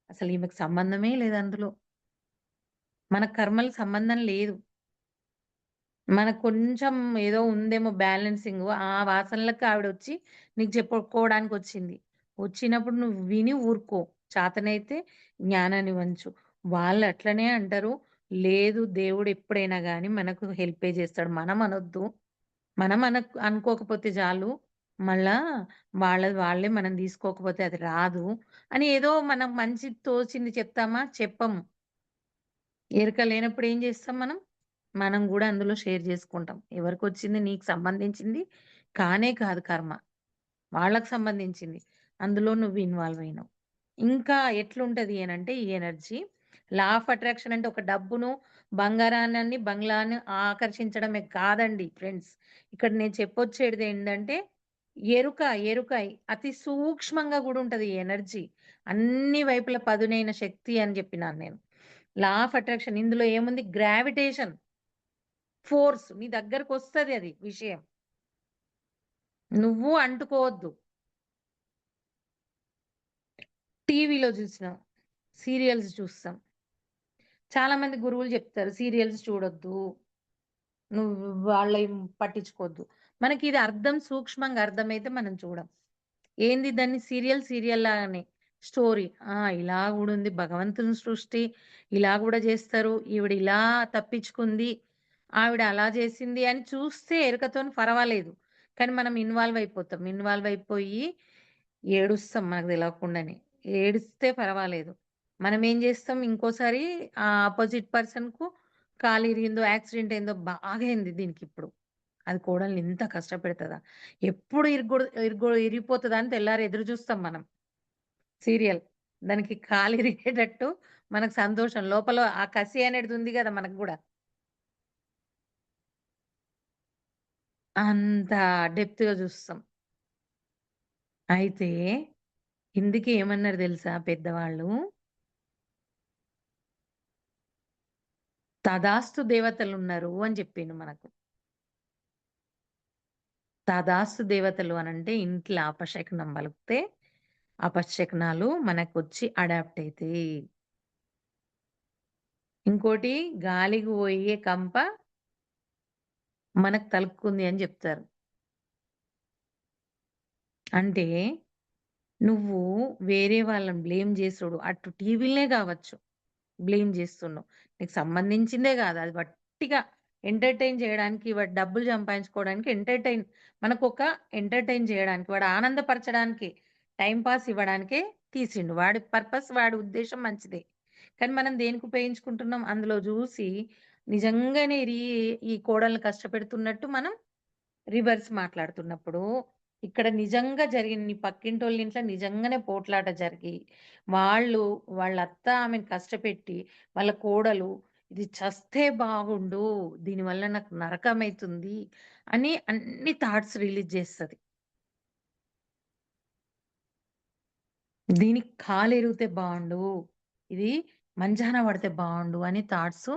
అసలు ఈమెకు సంబంధమే లేదు అందులో. మన కర్మలకు సంబంధం లేదు. మనకు కొంచెం ఏదో ఉందేమో బ్యాలెన్సింగు. ఆ వాసనలకి ఆవిడొచ్చి నీకు చెప్పుకోవడానికొచ్చింది. వచ్చినప్పుడు నువ్వు విని ఊరుకో. చేతనైతే జ్ఞానాన్ని వంచు. వాళ్ళు అట్లనే అంటారు. లేదు దేవుడు ఎప్పుడైనా గాని మనకు హెల్పే చేస్తాడు. మనం అనొద్దు. మనం అనుకోకపోతే చాలు. మళ్ళా వాళ్ళది వాళ్ళే మనం తీసుకోకపోతే అది రాదు అని ఏదో మనకు మంచి తోచింది చెప్తామా? చెప్పము. ఎరుక లేనప్పుడు ఏం చేస్తాం మనం? మనం గూడా అందులో షేర్ జేసుకుంటాం. ఎవరికొచ్చింది నీకు సంబంధించింది కానే కాదు కర్మ. వాళ్ళకి సంబంధించింది. అందులో నువ్వు ఇన్వాల్వ్ అయినావు. ఇంకా ఎట్లుంటది అనంటే ఈ ఎనర్జీ లా ఆఫ్ అట్రాక్షన్ అంటే ఒక డబ్బును, బంగారాన్ని, బంగ్లాను ఆకర్షించడమే కాదండి ఫ్రెండ్స్. ఇక్కడ నేను చెప్పొచ్చేటిదేంటంటే ఎరుక, ఎరుక అతి సూక్ష్మంగా గూడా ఉంటది ఈ ఎనర్జీ. అన్ని వైపుల పదునైన శక్తి అని జెప్పినాను నేను. లా ఆఫ్ అట్రాక్షన్ ఇందులో ఏముంది గ్రావిటేషన్ ఫోర్స్ నీ దగ్గరకొస్తది అది విషయం. నువ్వు అంటుకోవద్దు. టీవీలో జూసినాం. సీరియల్స్ చూస్తాం. చాలా మంది గురువులు జెప్తారు సీరియల్స్ చూడొద్దు. నువ్వు వాళ్ళయి పట్టించుకోవద్దు. మనకిది అర్థం సూక్ష్మంగా అర్థమైతే మనం చూడం. ఏంది దాన్ని సీరియల్ లాగానే స్టోరీ. ఇలా గూడా ఉంది భగవంతుని సృష్టి. ఇలా గూడా జేస్తారు. ఈవిడ ఇలా తప్పించుకుంది. ఆవిడ అలా జేసింది అని చూస్తే ఎరుకతోని పర్వాలేదు. కానీ మనం ఇన్వాల్వ్ అయిపోతాం. ఇన్వాల్వ్ అయిపోయి ఏడుస్తాం మనకు తెలవకుండానే. ఏడిస్తే పర్వాలేదు. మనం ఏం జేస్తాం ఇంకోసారి ఆ అపోజిట్ పర్సన్‌కు కాలు ఇరిగిందో, యాక్సిడెంట్ అయిందో బాగా అయింది దీనికిప్పుడు. అది కోడల్ని ఇంత కష్టపెడతదా? ఎప్పుడు ఇరిగిపోతదా అని తెల్లారి ఎదురు జూస్తాం మనం. సీరియల్. దానికి కాలిరిగేటట్టు మనకు సంతోషం. లోపల ఆ కసి అనేది ఉంది గదా! మనకు గూడా. అంత డెప్త్‌గా జూస్తాం. అయితే ఇందుకే ఏమన్నారు దెలుసా పెద్దవాళ్ళు? తదాస్తు దేవతలున్నారు అని జెప్పిండు మనకు. తదాస్తు దేవతలు అనంటే ఇంట్ల అపశకునం పలికితే అపశకునాలు మనకొచ్చి అడాప్ట్ అయితాయి. ఇంకోటి గాలికి పోయే కంప మనకు తలుపుకుంది అని జెప్తారు. అంటే నువ్వు వేరే వాళ్ళని బ్లేమ్ జేసుడు అటు టీవీలనే గావచ్చు. బ్లేమ్ జేస్తున్నావు. నీకు సంబంధించిందే గాదు. అది వట్టిగా ఎంటర్‌టైన్ జేయడానికి వాడు డబ్బులు సంపాదించుకోవడానికి మనకొక ఎంటర్‌టైన్ జేయడానికి వాడు ఆనందపరచడానికి, టైమ్ పాస్ ఇవ్వడానికే తీసిండు. వాడి పర్పస్ వాడి ఉద్దేశ్యం మంచిదే. కానీ మనం దేనికి ఉపయోగించుకుంటున్నాం? అందులో జూసి నిజంగానే ఈ కోడల్ని కష్టపెడుతున్నట్టు మనం రివర్స్ మాట్లాడుతున్నప్పుడు, ఇక్కడ నిజంగా జరిగిన నీ పక్కింటోళ్ళ ఇంట్లో నిజంగానే పోట్లాట జరిగి, వాళ్ళ అత్త ఆమెను కష్టపెట్టి, వాళ్ళ కోడలు ఇది చస్తే బాగుండు, దీనివల్ల నాకు నరకమైతుంది అని అన్ని థాట్స్ రిలీజ్ జేస్తది. దీనికి కాలెరిగితే బాగుండు, ఇది మంచాన పడితే బాగుండు అని థాట్స్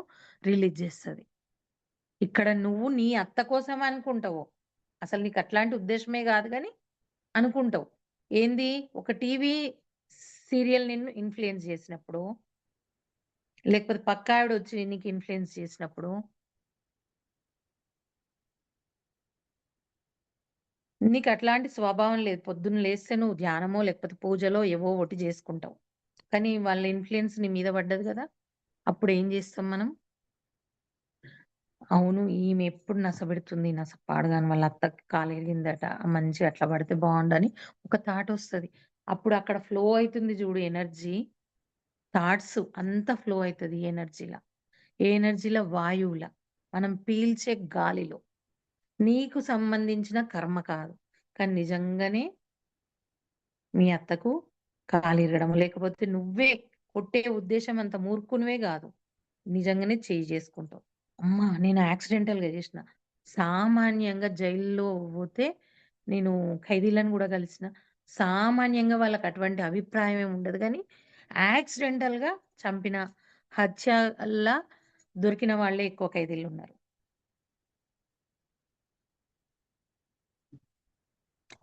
రిలీజ్ చేస్తుంది. ఇక్కడ నువ్వు నీ అత్త కోసం అనుకుంటావు, అసలు నీకు అట్లాంటి ఉద్దేశమే కాదు కానీ అనుకుంటావు. ఏంది, ఒక టీవీ సీరియల్ నిన్ను ఇన్ఫ్లుయెన్స్ చేసినప్పుడు, లేకపోతే పక్క ఆవిడ వచ్చి నీకు ఇన్ఫ్లుయెన్స్ చేసినప్పుడు, నీకు అట్లాంటి స్వభావం లేదు. పొద్దున్న లేస్తే నువ్వు ధ్యానమో లేకపోతే పూజలో ఏవో ఒకటి చేసుకుంటావు. కానీ వాళ్ళ ఇన్ఫ్లుయెన్స్ నీ మీద పడ్డది కదా, అప్పుడు ఏం చేస్తాం మనం? అవును, ఈమె ఎప్పుడు నసపెడుతుంది, పాడగాని వాళ్ళ అత్తకి కాలిరిగిందట, మంచి అట్లా పడితే బాగుండని ఒక థాట్ వస్తుంది. అప్పుడు అక్కడ ఫ్లో అవుతుంది చూడు ఎనర్జీ, థాట్స్ అంతా ఫ్లో అవుతుంది ఎనర్జీలా. ఏ ఎనర్జీలో? వాయువుల, మనం పీల్చే గాలిలో. నీకు సంబంధించిన కర్మ కాదు, కానీ నిజంగానే మీ అత్తకు కాలిరగడం, లేకపోతే నువ్వే కొట్టే ఉద్దేశం అంత మూర్ఖునివే కాదు, నిజంగానే చేయి చేసుకుంటావు. అమ్మా నేను యాక్సిడెంటల్‌గా జేసిన. సామాన్యంగా జైల్‌లో పోతే నేను ఖైదీలను గూడా కలిసిన. సామాన్యంగా వాళ్ళకి అటువంటి అభిప్రాయం ఏమి ఉండదు గానీ, యాక్సిడెంటల్‌గా చంపిన, హత్యల్లా దొరికిన వాళ్ళే ఎక్కువ ఖైదీలున్నారు.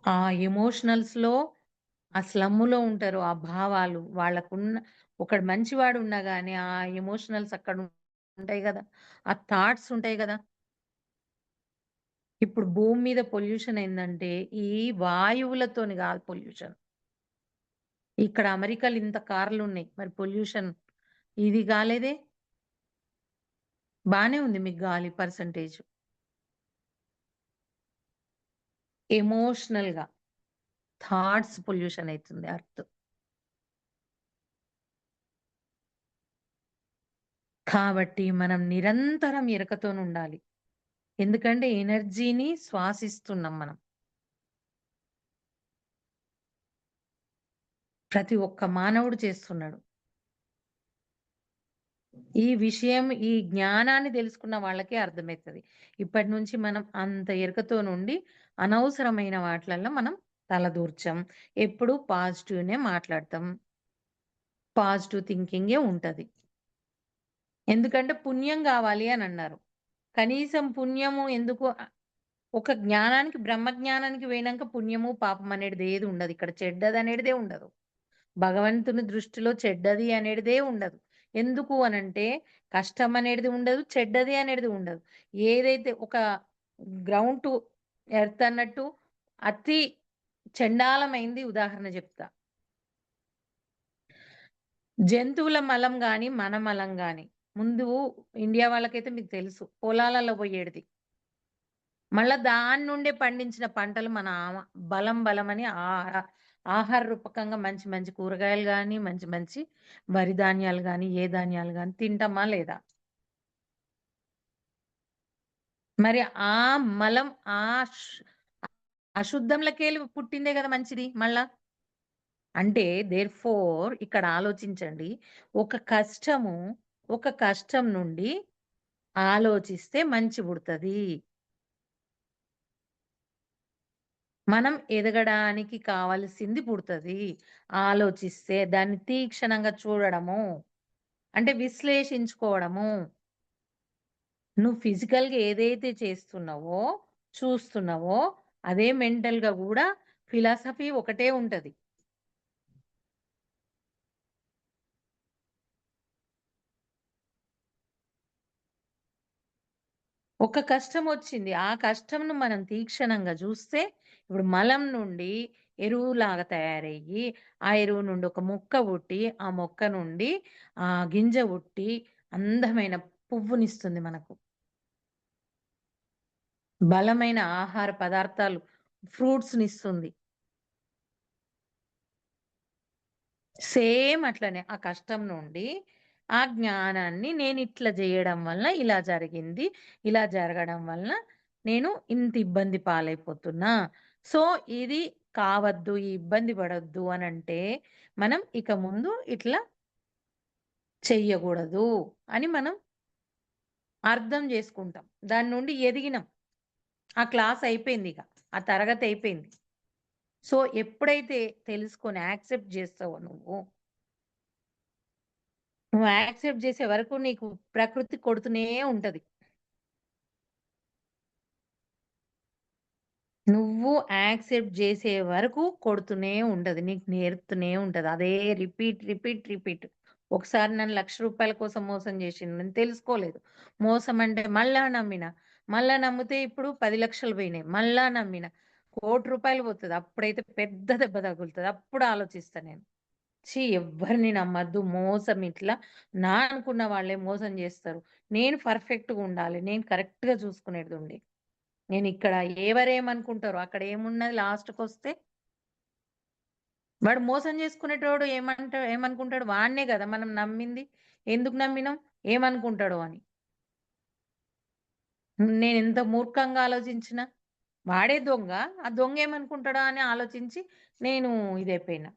ఆ ఎమోషనల్స్‌లో, ఆ స్లమ్‌లో ఉంటారు. ఆ భావాలు వాళ్ళకున్న, ఒకడు మంచివాడు ఉన్నా గానీ, ఆ ఎమోషనల్స్ అక్కడ ఉంటాయి గదా! ఆ థాట్స్ ఉంటాయి గదా! ఇప్పుడు భూమి మీద పొల్యూషన్ ఏందంటే, ఈ వాయువులతోని గాదు పొల్యూషన్. ఇక్కడ అమెరికాలో ఇంత కార్లున్నాయి. మరి పొల్యూషన్ ఇది గాలేదే? బానే ఉంది మీకు గాలి పర్సెంటేజ్. ఎమోషనల్‌గా థాట్స్ పొల్యూషన్ అయితుంది ఎర్త్. కాబట్టి మనం నిరంతరం ఎరకతోనుండాలి. ఎందుకంటే ఎనర్జీని శ్వాసిస్తున్నాం మనం. ప్రతి ఒక్క మానవుడు చేస్తున్నాడు. ఈ విషయం, ఈ జ్ఞానాన్ని తెలుసుకున్న వాళ్ళకే అర్థమైతది. ఇప్పటి నుంచి మనం అంత ఎరుకతో నుండి అనవసరమైన వాటిలల్లో మనం తలదూర్చం. ఎప్పుడు పాజిటివ్‌నే మాట్లాడతాం. పాజిటివ్ థింకింగే ఉంటది. ఎందుకంటే పుణ్యం గావాలి అనన్నారు. కనీసం పుణ్యము ఎందుకు, ఒక జ్ఞానానికి, బ్రహ్మ జ్ఞానానికి పోయినంక పుణ్యము, పాపం అనేటిది ఏది ఉండదు. ఇక్కడ చెడ్డదనేటిదే ఉండదు. భగవంతుని దృష్టిలో చెడ్డది అనేటిదే ఉండదు. ఎందుకు అనంటే, కష్టం అనేటిది ఉండదు, చెడ్డది అనేటిది ఉండదు. ఏదైతే ఒక గ్రౌండ్ టు ఎర్త్ అన్నట్టు అతి చెండాలమైంది ఉదాహరణ చెప్తా. జంతువుల మలం గాని, మన మలం గాని, ముందు ఇండియా వాళ్ళకైతే మీకు తెలుసు పొలాలలో పోయేటిది. మళ్ళా దాని నుండే పండించిన పంటలు మన బలం బలమని ఆహార రూపకంగా మంచి మంచి కూరగాయలు గాని, మంచి మంచి వరి ధాన్యాలు గాని, ఏ ధాన్యాలు గాని తింటామా లేదా? మరి ఆ మలం అశుద్ధంలకెళ్ళి పుట్టిందే కదా మంచిది మళ్ళా. అంటే దేర్‌ఫోర్ ఇక్కడ ఆలోచించండి. ఒక కష్టం నుండి ఆలోచిస్తే మంచి పుడతది. మనం ఎదగడానికి కావాల్సింది పుడతది. ఆలోచిస్తే దాన్ని తీక్షణంగా చూడడము, అంటే విశ్లేషించుకోవడము. నువ్వు ఫిజికల్‌గా ఏదైతే చేస్తున్నావో, చూస్తున్నావో, అదే మెంటల్‌గా గూడా ఫిలాసఫీ ఒకటే ఉంటది. ఒక కష్టమొచ్చింది. ఆ కష్టంను మనం తీక్షణంగా జూస్తే, ఇప్పుడు మలం నుండి ఎరువులాగా తయారయ్యి, ఆ ఎరువు నుండి ఒక మొక్క పుట్టి, ఆ మొక్క నుండి గింజ పుట్టి, అందమైన పువ్వునిస్తుంది మనకు. బలమైన ఆహార పదార్థాలు, ఫ్రూట్స్‌నిస్తుంది. సేమ్ అట్లనే ఆ కష్టం నుండి ఆ జ్ఞానాన్ని నేనిట్లా జేయడం వలన ఇలా జరిగింది. ఇలా జరగడం వలన నేను ఇంత ఇబ్బంది పాలైపోతున్నా. సో, ఇది కావద్దు, ఈ ఇబ్బంది పడొద్దు అనంటే, మనం ఇక ముందు ఇట్లా చెయ్యగూడదు అని మనం అర్థం జేసుకుంటాం. దాని నుండి ఎదిగినాం. ఆ క్లాస్ అయిపోయిందిక. ఆ తరగతి అయిపోయింది. సో, ఎప్పుడైతే తెలుసుకొని యాక్సెప్ట్ చేస్తావో నువ్వు యాక్సెప్ట్ చేసే వరకు నీకు ప్రకృతి కొడుతూనే ఉంటది. నువ్వు యాక్సెప్ట్ చేసే వరకు కొడుతూనే ఉంటది. నీకు నేర్పుతూనే ఉంటది. అదే రిపీట్, రిపీట్, రిపీట్. ఒకసారి నన్ను రూ. 1,00,000 కోసం మోసం చేసిండు. నేను తెలుసుకోలేదు. మోసం అంటే మళ్ళా నమ్మిన. మళ్ళా నమ్మితే ఇప్పుడు 10,00,000 పోయినాయి. మళ్ళా నమ్మిన. ₹1,00,00,000 పోతది. అప్పుడైతే పెద్ద దెబ్బ తగులుతది. అప్పుడు ఆలోచిస్తా నేను. ఎవ్వరిని నమ్మద్దు. మోసం ఇట్లా నా అనుకున్న వాళ్ళే మోసం చేస్తారు. నేను పర్ఫెక్ట్‌గా ఉండాలి. నేను కరెక్ట్‌గా చూసుకునేదుండి. నేనిక్కడ ఎవరేమనుకుంటారో అక్కడ ఏమున్నది లాస్ట్‌కొస్తే? వాడు మోసం చేసుకునేటోడు ఏమనుకుంటాడు? వాడినే గదా మనం నమ్మింది. ఎందుకు నమ్మినాం? ఏమనుకుంటాడో అని. నేనెంత మూర్ఖంగా ఆలోచించినా. వాడే దొంగ. ఆ దొంగ ఏమనుకుంటాడో అని ఆలోచించి నేను ఇదైపోయినా.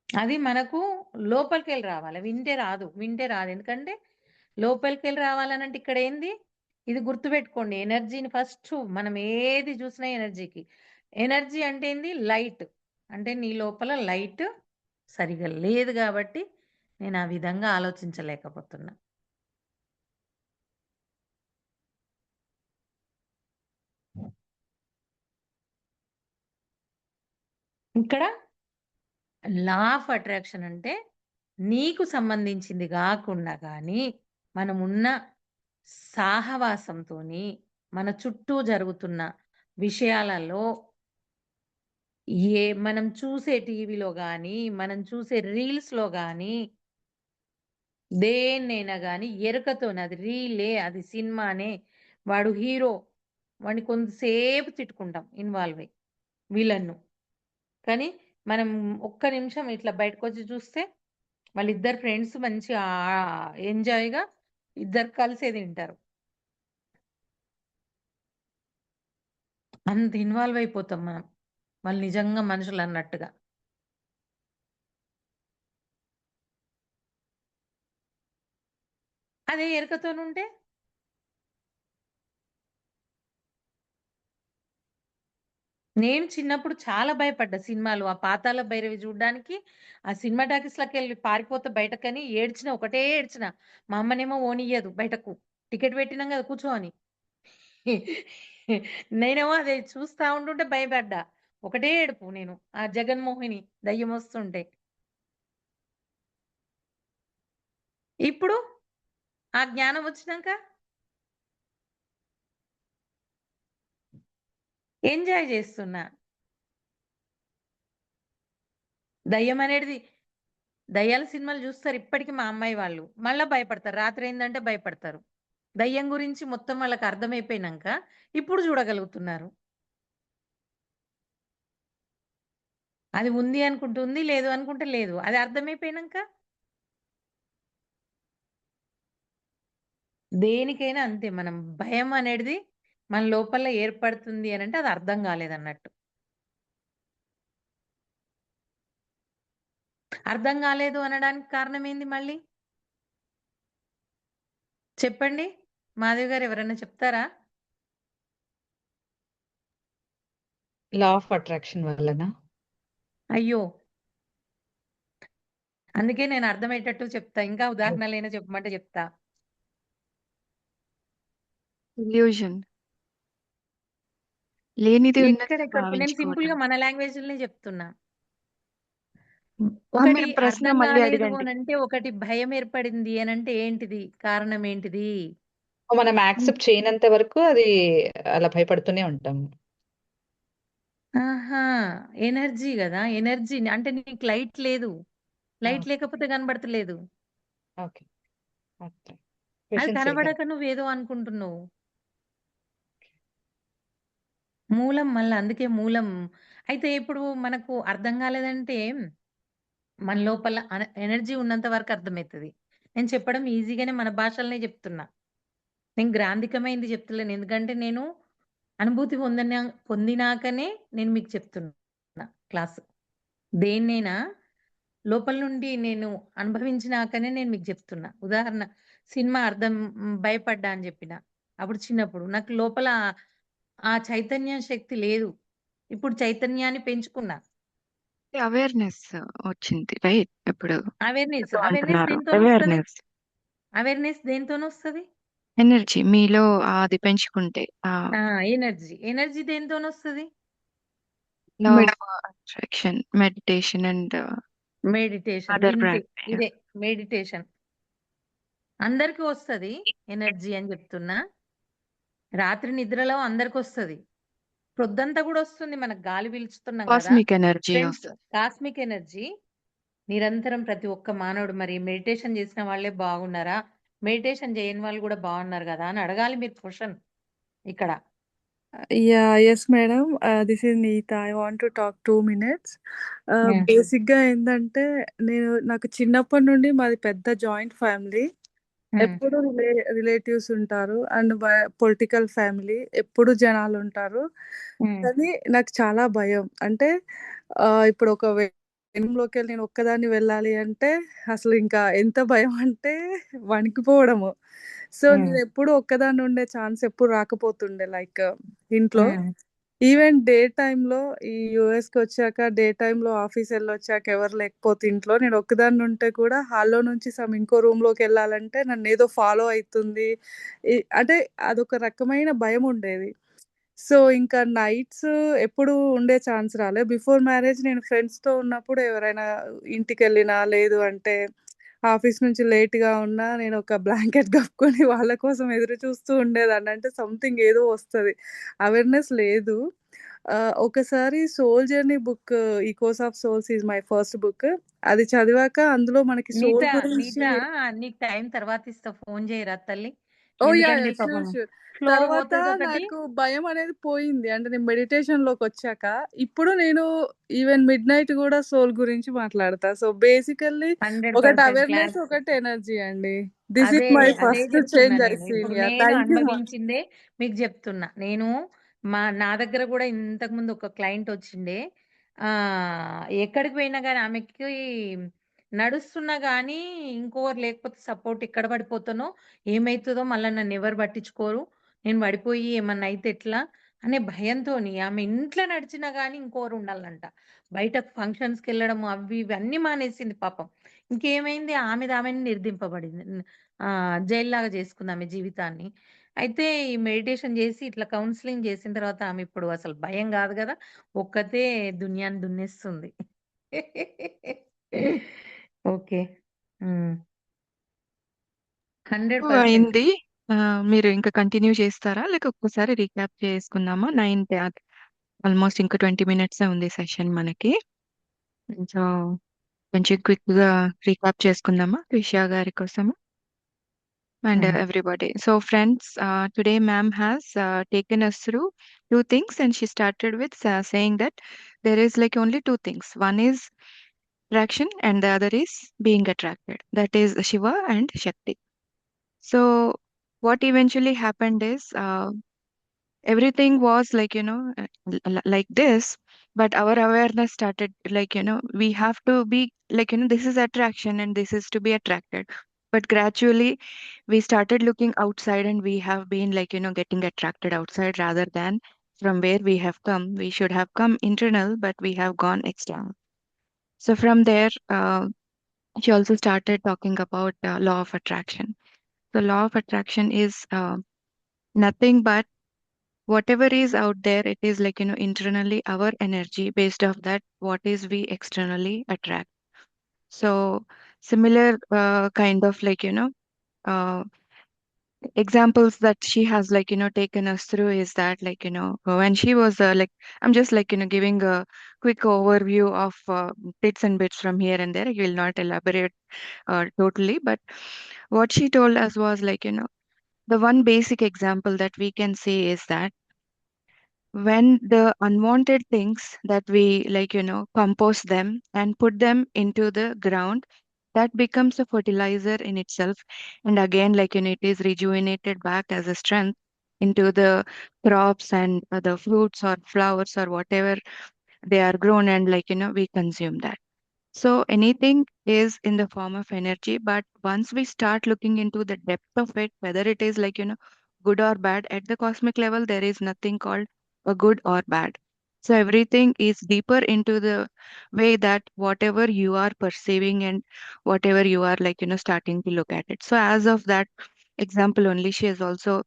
అది మనకు లోపలికెళ్ళి రావాలి. వింటే రాదు. వింటే రాదు. ఎందుకంటే లోపలికెళ్ళి రావాలనంటే ఇక్కడేంది? ఇది గుర్తుపెట్టుకోండి. ఎనర్జీని ఫస్టు మనం ఏది చూసినా ఎనర్జీకి. ఎనర్జీ అంటే ఏంది? లైట్. అంటే నీ లోపల లైట్ సరిగ్గా లేదు గాబట్టి నేను ఆ విధంగా ఆలోచించలేకపోతున్నా. ఇక్కడ లా ఆఫ్ అట్రాక్షన్ అంటే నీకు సంబంధించింది గాకుండా గానీ, మనమున్న సాహవాసంతోని మన చుట్టూ జరుగుతున్న విషయాలలో మనం చూసే టీవీలో గానీ, మనం చూసే రీల్స్‌లో గానీ, దేన్నైనా గానీ ఎరుకతోని అది రీలే, అది సినిమానే, వాడు హీరో, వాడిని కొంతసేపు తిట్టుకుంటాం ఇన్వాల్వ్ అయ్యి విలన్ను. కానీ మనం ఒక్క నిమిషం ఇట్లా బయటకొచ్చి చూస్తే వాళ్ళిద్దరు ఫ్రెండ్స్ మంచిగా ఎంజాయ్‌గా ఇద్దరు కలిసే తింటారు. అంత ఇన్వాల్వ్ అయిపోతాం మనం. వాళ్ళు నిజంగా మనుషులన్నట్టుగా. అదే ఎరుకతోనుంటే నేను చిన్నప్పుడు చాలా భయపడ్డా సినిమాలు. ఆ 'పాతాళ భైరవి' చూడ్డానికి ఆ సినిమా టాకీస్‌లోకెళ్ళి పారిపోతే బయటకని ఏడ్చిన. ఒకటే ఏడ్చిన. మా అమ్మనేమో పోనియ్యదు బయటకు. టికెట్ పెట్టినాం గదా! కూర్చో అని. నేనేమో అది చూస్తా ఉంటుంటే భయపడ్డా. ఒకటే ఏడుపు నేను. ఆ జగన్మోహిని దయ్యమొస్తుంటే. ఇప్పుడు ఆ జ్ఞానం వచ్చినంక ఎంజాయ్ చేస్తున్నా. దయ్యమనేటిది దయ్యాల సినిమాలు జూస్తారు ఇప్పటికి మా అమ్మాయి వాళ్ళు. మళ్ళా భయపడతారు. రాత్రయిందంటే భయపడతారు. దయ్యం గురించి మొత్తం వాళ్ళకి అర్థమైపోయినంక ఇప్పుడు జూడగలుగుతున్నారు. అది ఉంది అనుకుంటే ఉంది, లేదు అనుకుంటే లేదు. అది అర్థమైపోయినంక దేనికైనా అంతే. మనం భయం అనేటిది మన లోపల ఏర్పడుతుంది అనంటే అది అర్థం గాలేదన్నట్టు. అర్థం గాలేదు అనడానికి కారణం ఏంది మళ్ళీ? చెప్పండి. మాధవి గారు ఎవరైనా చెప్తారా? లా ఆఫ్ అట్రాక్షన్ వల్లనా? అయ్యో! అందుకే నేను అర్థమయ్యేటట్టు చెప్తా. ఇంకా ఉదాహరణలైనా చెప్పమంటే చెప్తా. ఇల్యూషన్. లేనిది ఉన్నదిగా ఎక్కడెక్కడ నేను భావించుకోవటం. సింపుల్‌గా మన లాంగ్వేజ్‌లోనే చెప్తున్నా. ఆ! ఒకటి మీరు ప్రశ్న అర్థం మళ్ళీ కాలేదు అడగండి. అనంటే, ఒకటి భయం ఏర్పడింది అనంటే ఏంటిది? కారణం ఏంటిది? మనం యాక్సెప్ట్ చేయనంత వరకు అది అలా భయపడుతూనే ఉంటాం. ఆహా! ఎనర్జీ గదా! ఎనర్జీ అంటే నీకు లైట్ లేదు. ఆ! లైట్ లేకపోతే కనబడతలేదు. ఓకే. ఓకే. అది క్వెషన్ సరిగ్గా కనబడక నువ్వేదో అనుకుంటున్నావు. మూలం మళ్ళా అందుకే మూలం. అయితే ఇప్పుడు మనకు అర్థం కాలేదంటే, మన లోపల ఎనర్జీ ఉన్నంత వరకు అర్థమైతది. నేను చెప్పడం ఈజీగానే మన భాషలోనే చెప్తున్నా. నేను గ్రాంథికమైంది చెప్తలేను. ఎందుకంటే నేను అనుభూతి పొందినాకనే నేను మీకు చెప్తున్నా క్లాసు. దేన్నైనా లోపల నుండి నేను అనుభవించినాకనే నేను మీకు చెప్తున్నా. ఉదాహరణ సినిమా భయపడ్డా అని జెప్పిన. అప్పుడు చిన్నప్పుడు. నాకు లోపల ఆ చైతన్యం శక్తి లేదు. ఇప్పుడు చైతన్యాన్ని పెంచుకున్నా. అవేర్‌నెస్ వచ్చింది. రైట్. ఇప్పుడు అవేర్‌నెస్. ఇప్పుడు అవేర్‌నెస్ అంటున్నారు. దేనితోనొస్తది? అవేర్‌నెస్. అవేర్‌నెస్ దేనితోనొస్తది? ఎనర్జీ మీలో అది పెంచుకుంటే. ఆ! ఎనర్జీ. ఎనర్జీ దేనితోనొస్తది? Law med of attraction, meditation and meditation. Other ఇంతే. ప్రాక్టీస్. ఇదే మెడిటేషన్. అందరికి వస్తది ఎనర్జీ అని చెప్తున్నా. రాత్రి నిద్రలో అందరికొస్తది. ప్రొద్దంతా గూడా వస్తుంది. మనకు గాలి పీల్చుతున్నాం గదా! కాస్మిక్ ఎనర్జీ ఫ్రెండ్స్ వస్తది. కాస్మిక్ ఎనర్జీ నిరంతరం ప్రతి ఒక్క మానవుడు మరి మెడిటేషన్ చేసిన వాళ్ళే బాగున్నారా? మెడిటేషన్ చేయని వాళ్ళు గూడా బాగున్నారు గదా! అని అడగాలి మీరు క్వెషన్ ఇక్కడ. Yeah! Yes madam. This is Neeta. I want to talk 2 minutes. Hmm. బేసిక్‌గా ఏందంటే, నాకు చిన్నప్పటి నుండి మాది పెద్ద జాయింట్ ఫ్యామిలీ. హ్మ్. ఎప్పుడు రిలేటివ్స్ ఉంటారు. And political family. ఎప్పుడు జనాలుంటారు. హ్మ్. కానీ నాకు చాలా భయం. అంటే ఇప్పుడు ఒక రూమ్‌లోకెళ్ళి నేను ఒక్కదాన్ని వెళ్ళాలి అంటే, అసలు ఇంకా ఎంత భయం అంటే వణికిపోవడము. సో, హ్మ్. నేనెప్పుడు ఒక్కదాన్ని ఉండే ఛాన్స్ ఎప్పుడు రాకపోతుండే లైక్ ఇంట్లో. హ్మ్. ఈవెన్ డే టైమ్‌లో ఈ యూఎస్‌కొచ్చాక డే టైమ్‌లో ఆఫీసెళ్ళొచ్చాక ఎవరు లేకపోతే ఇంట్లో నేను ఒక్కదాన్ని ఉంటే కూడా హాల్‌లో నుంచి ఇంకో రూమ్‌లోకెళ్ళాలంటే నన్నేదో ఫాలో అయితుంది. అంటే అదొక రకమైన భయముండేది. సో, ఇంకా నైట్స్ ఎప్పుడు ఉండే ఛాన్స్ రాలే. బిఫోర్ మ్యారేజ్ నేను ఫ్రెండ్స్‌తో ఉన్నప్పుడు ఎవరైనా ఇంటికెళ్ళినా, లేదు అంటే ఆఫీస్ నుంచి లేట్‌గా ఉన్నా నేనొక బ్లాంకెట్ కప్పుకొని వాళ్ళ కోసం ఎదురు చూస్తూ ఉండేదాన్ని. అంటే సంథింగ్ ఏదో వస్తది. అవేర్‌నెస్ లేదు. ఒకసారి 'soul journey' book 'echoes of souls' is my first book. అది చదివాక అందులో మనకి సోల్ గురించి నీతా నీకు టైం తర్వాత ఇస్తా. ఫోను చేయరా తల్లి? ఓహ్! యాహ్! ఎందుకంటే యాహ్! ష్యూర్. పాపం ష్యూర్. ఫ్లో తర్వాత పోతదొకటి. నాకు భయమనేది పోయింది. అంటే నేను మెడిటేషన్‌లోకొచ్చాక. ఇప్పుడు నేను ఈవెన్ మిడ్‌నైట్ గూడా సోల్ గురించి మాట్లాడతా. సో, బేసికల్లీ ఒకటి 100% అవేర్‌నెస్, క్లారిటీ. ఒకటి ఎనర్జీ అండి. దిస్ ఈజ్ అదే, మై అదే ఫస్ట్ చెప్తున్నా చేంజ్ ఐ నేను. సీన్. ఇప్పుడు యాహ్! నేను థాంక్ యూ. అనుభవించిందే మీకు జెప్తున్నా. నా దగ్గర గూడా ఇంతకుముందు ఒక క్లయింట్ వచ్చిండే. ఎక్కడికి పోయినా గాని ఆమెకి నడుస్తున్నా గానీ ఇంకోరు లేకపోతే సపోర్ట్ ఎక్కడ పడిపోతానో, ఏమైతదో మళ్ళా నన్నెవరు పట్టించుకోరు. నేను పడిపోయి ఏమన్నా అయితే ఎట్లా అనే భయంతోని ఆమె ఇంట్లో నడిచినా గానీ ఇంకోరు ఉండాలంట. బయట ఫంక్షన్స్‌కెళ్ళడం అవి ఇవి అన్నీ మానేసింది పాపం. ఇంకేమైంది ఆమెని నిర్దింపబడింది. జైల్లాగా చేసుకుంది ఆమె జీవితాన్ని. అయితే ఈ మెడిటేషన్ జేసి ఇట్లా కౌన్సెలింగ్ జేసిన తర్వాత ఆమె ఇప్పుడు అసలు భయం గాదు గదా! ఒక్కతే దునియాని దున్నేస్తుంది. ఓకే. హ్మ్. 100% అయింది. మీరు ఇంకా కంటిన్యూ చేస్తారా? లేక ఒక్కసారి రీక్యాప్ చేసుకుందామా? 9 ఆల్మోస్ట్ ఇంకా 20 మినిట్సే ఉంది సెషన్ మనకి. సో, కొంచెం క్విక్‌గా రీక్యాప్ చేసుకుందామా త్రిష గారి కోసము and హ్మ్. everybody. So, friends, today ma'am has taken us through two things, and she started with saying that there is like only two things. One is attraction, and the other is being attracted. That is Shiva and Shakti. So, what eventually happened is everything was like, like this, but our awareness started like, we have to be like, this is attraction and this is to be attracted. But gradually, we started looking outside and we have been like, getting attracted outside rather than from where we have come. We should have come internal, but we have gone external. So, from there, she also started talking about law of attraction. The law of attraction is nothing but whatever is out there, it is like, internally our energy based off that, what is we externally attract. So, similar kind of like, uh, examples that she has like, taken us through is that like, when she was like, I'm just like, giving a quick overview of bits and bits from here and there. I will not elaborate totally, but what she told us was like, the one basic example that we can say is that when the unwanted things that we like compost them and put them into the ground, that becomes a fertilizer in itself, and again like it is rejuvenated back as a strength into the crops and the fruits or flowers or whatever they are grown, and like we consume that. So anything is in the form of energy, but once we start looking into the depth of it, whether it is like good or bad. At the cosmic level, there is nothing called a good or bad. So everything is deeper into the way that whatever you are perceiving and whatever you are starting to look at it. So as of that example only, she has also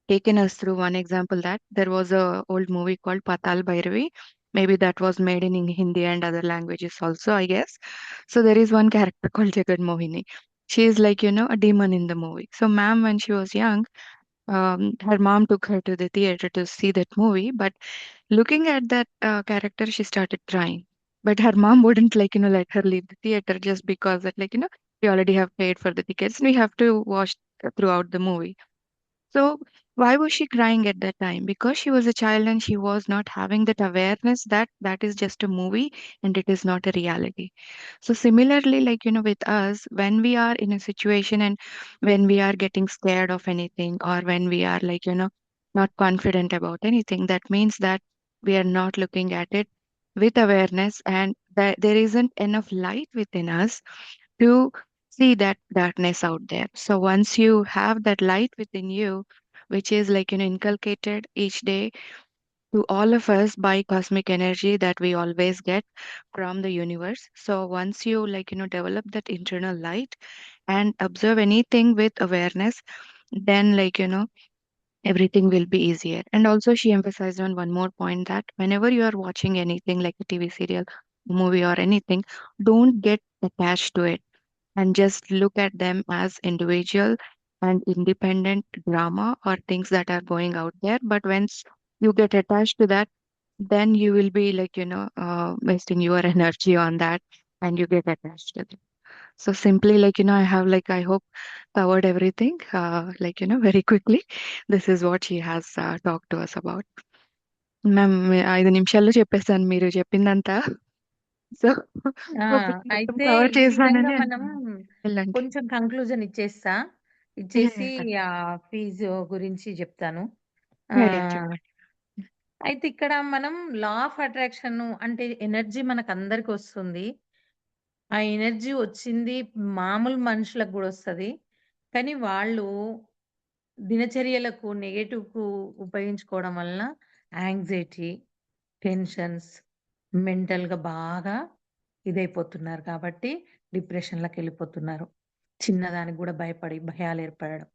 taken us through one example that there was a old movie called Patal Bhairavi. Maybe that was made in Hindi and other languages also, I guess. So there is one character called Jagat Mohini. She is a demon in the movie. So ma'am, when she was young, her mom took her to the theater to see that movie. But looking at that character, she started crying. But her mom wouldn't let her leave the theater just because that we already have paid for the tickets and we have to watch throughout the movie. So, why was she crying at that time? Because she was a child and she was not having that awareness that that is just a movie and it is not a reality. So, similarly, with us, when we are in a situation and when we are getting scared of anything or when we are not confident about anything, that means that we are not looking at it with awareness and that there isn't enough light within us to see that darkness out there. So once you have that light within you, which is inculcated each day to all of us by cosmic energy that we always get from the universe. So once you develop that internal light and observe anything with awareness, then everything will be easier. And also she emphasized on one more point that whenever you are watching anything like a TV serial, movie or anything, don't get attached to it and just look at them as individual and independent drama or things that are going out there. But once you get attached to that, then you will be wasting your energy on that and you get attached to it. So simply I have I hope covered everything very quickly. This is what she has talked to us about. Ma'am 5 నిమిషాల్లో చెప్పేసాను మీరు చెప్పిందంతా. So ఆ! Hope మొత్తం అయితే cover ఈ విధంగా చేశానని మనం అనుకుంటున్నాను. వెళ్ళండి. కొంచెం కంక్లూజన్ ఇచ్చేస్తా. యాహ్! ఇచ్చేసి యాహ్! ఫీజు గురించి చెప్తాను. యాహ్! ఆహ్, చెప్పండి. అయితే ఇక్కడ మనం లా ఆఫ్ అట్రాక్షన్ అంటే ఎనర్జీ మనకందరికొస్తుంది. ఆ ఎనర్జీ వచ్చింది మామూలు మనుషులకు గూడా వస్తది. కానీ వాళ్ళు దినచర్యలకు నెగెటివ్‌కు ఉపయోగించుకోవడం వలన యాంగ్జైటీ, టెన్షన్స్, మెంటల్‌గా బాగా ఇదైపోతున్నారు కాబట్టి డిప్రెషన్‌లకెళ్ళిపోతున్నారు. చిన్నదానికి గూడా భయపడి భయాలేర్పడడం.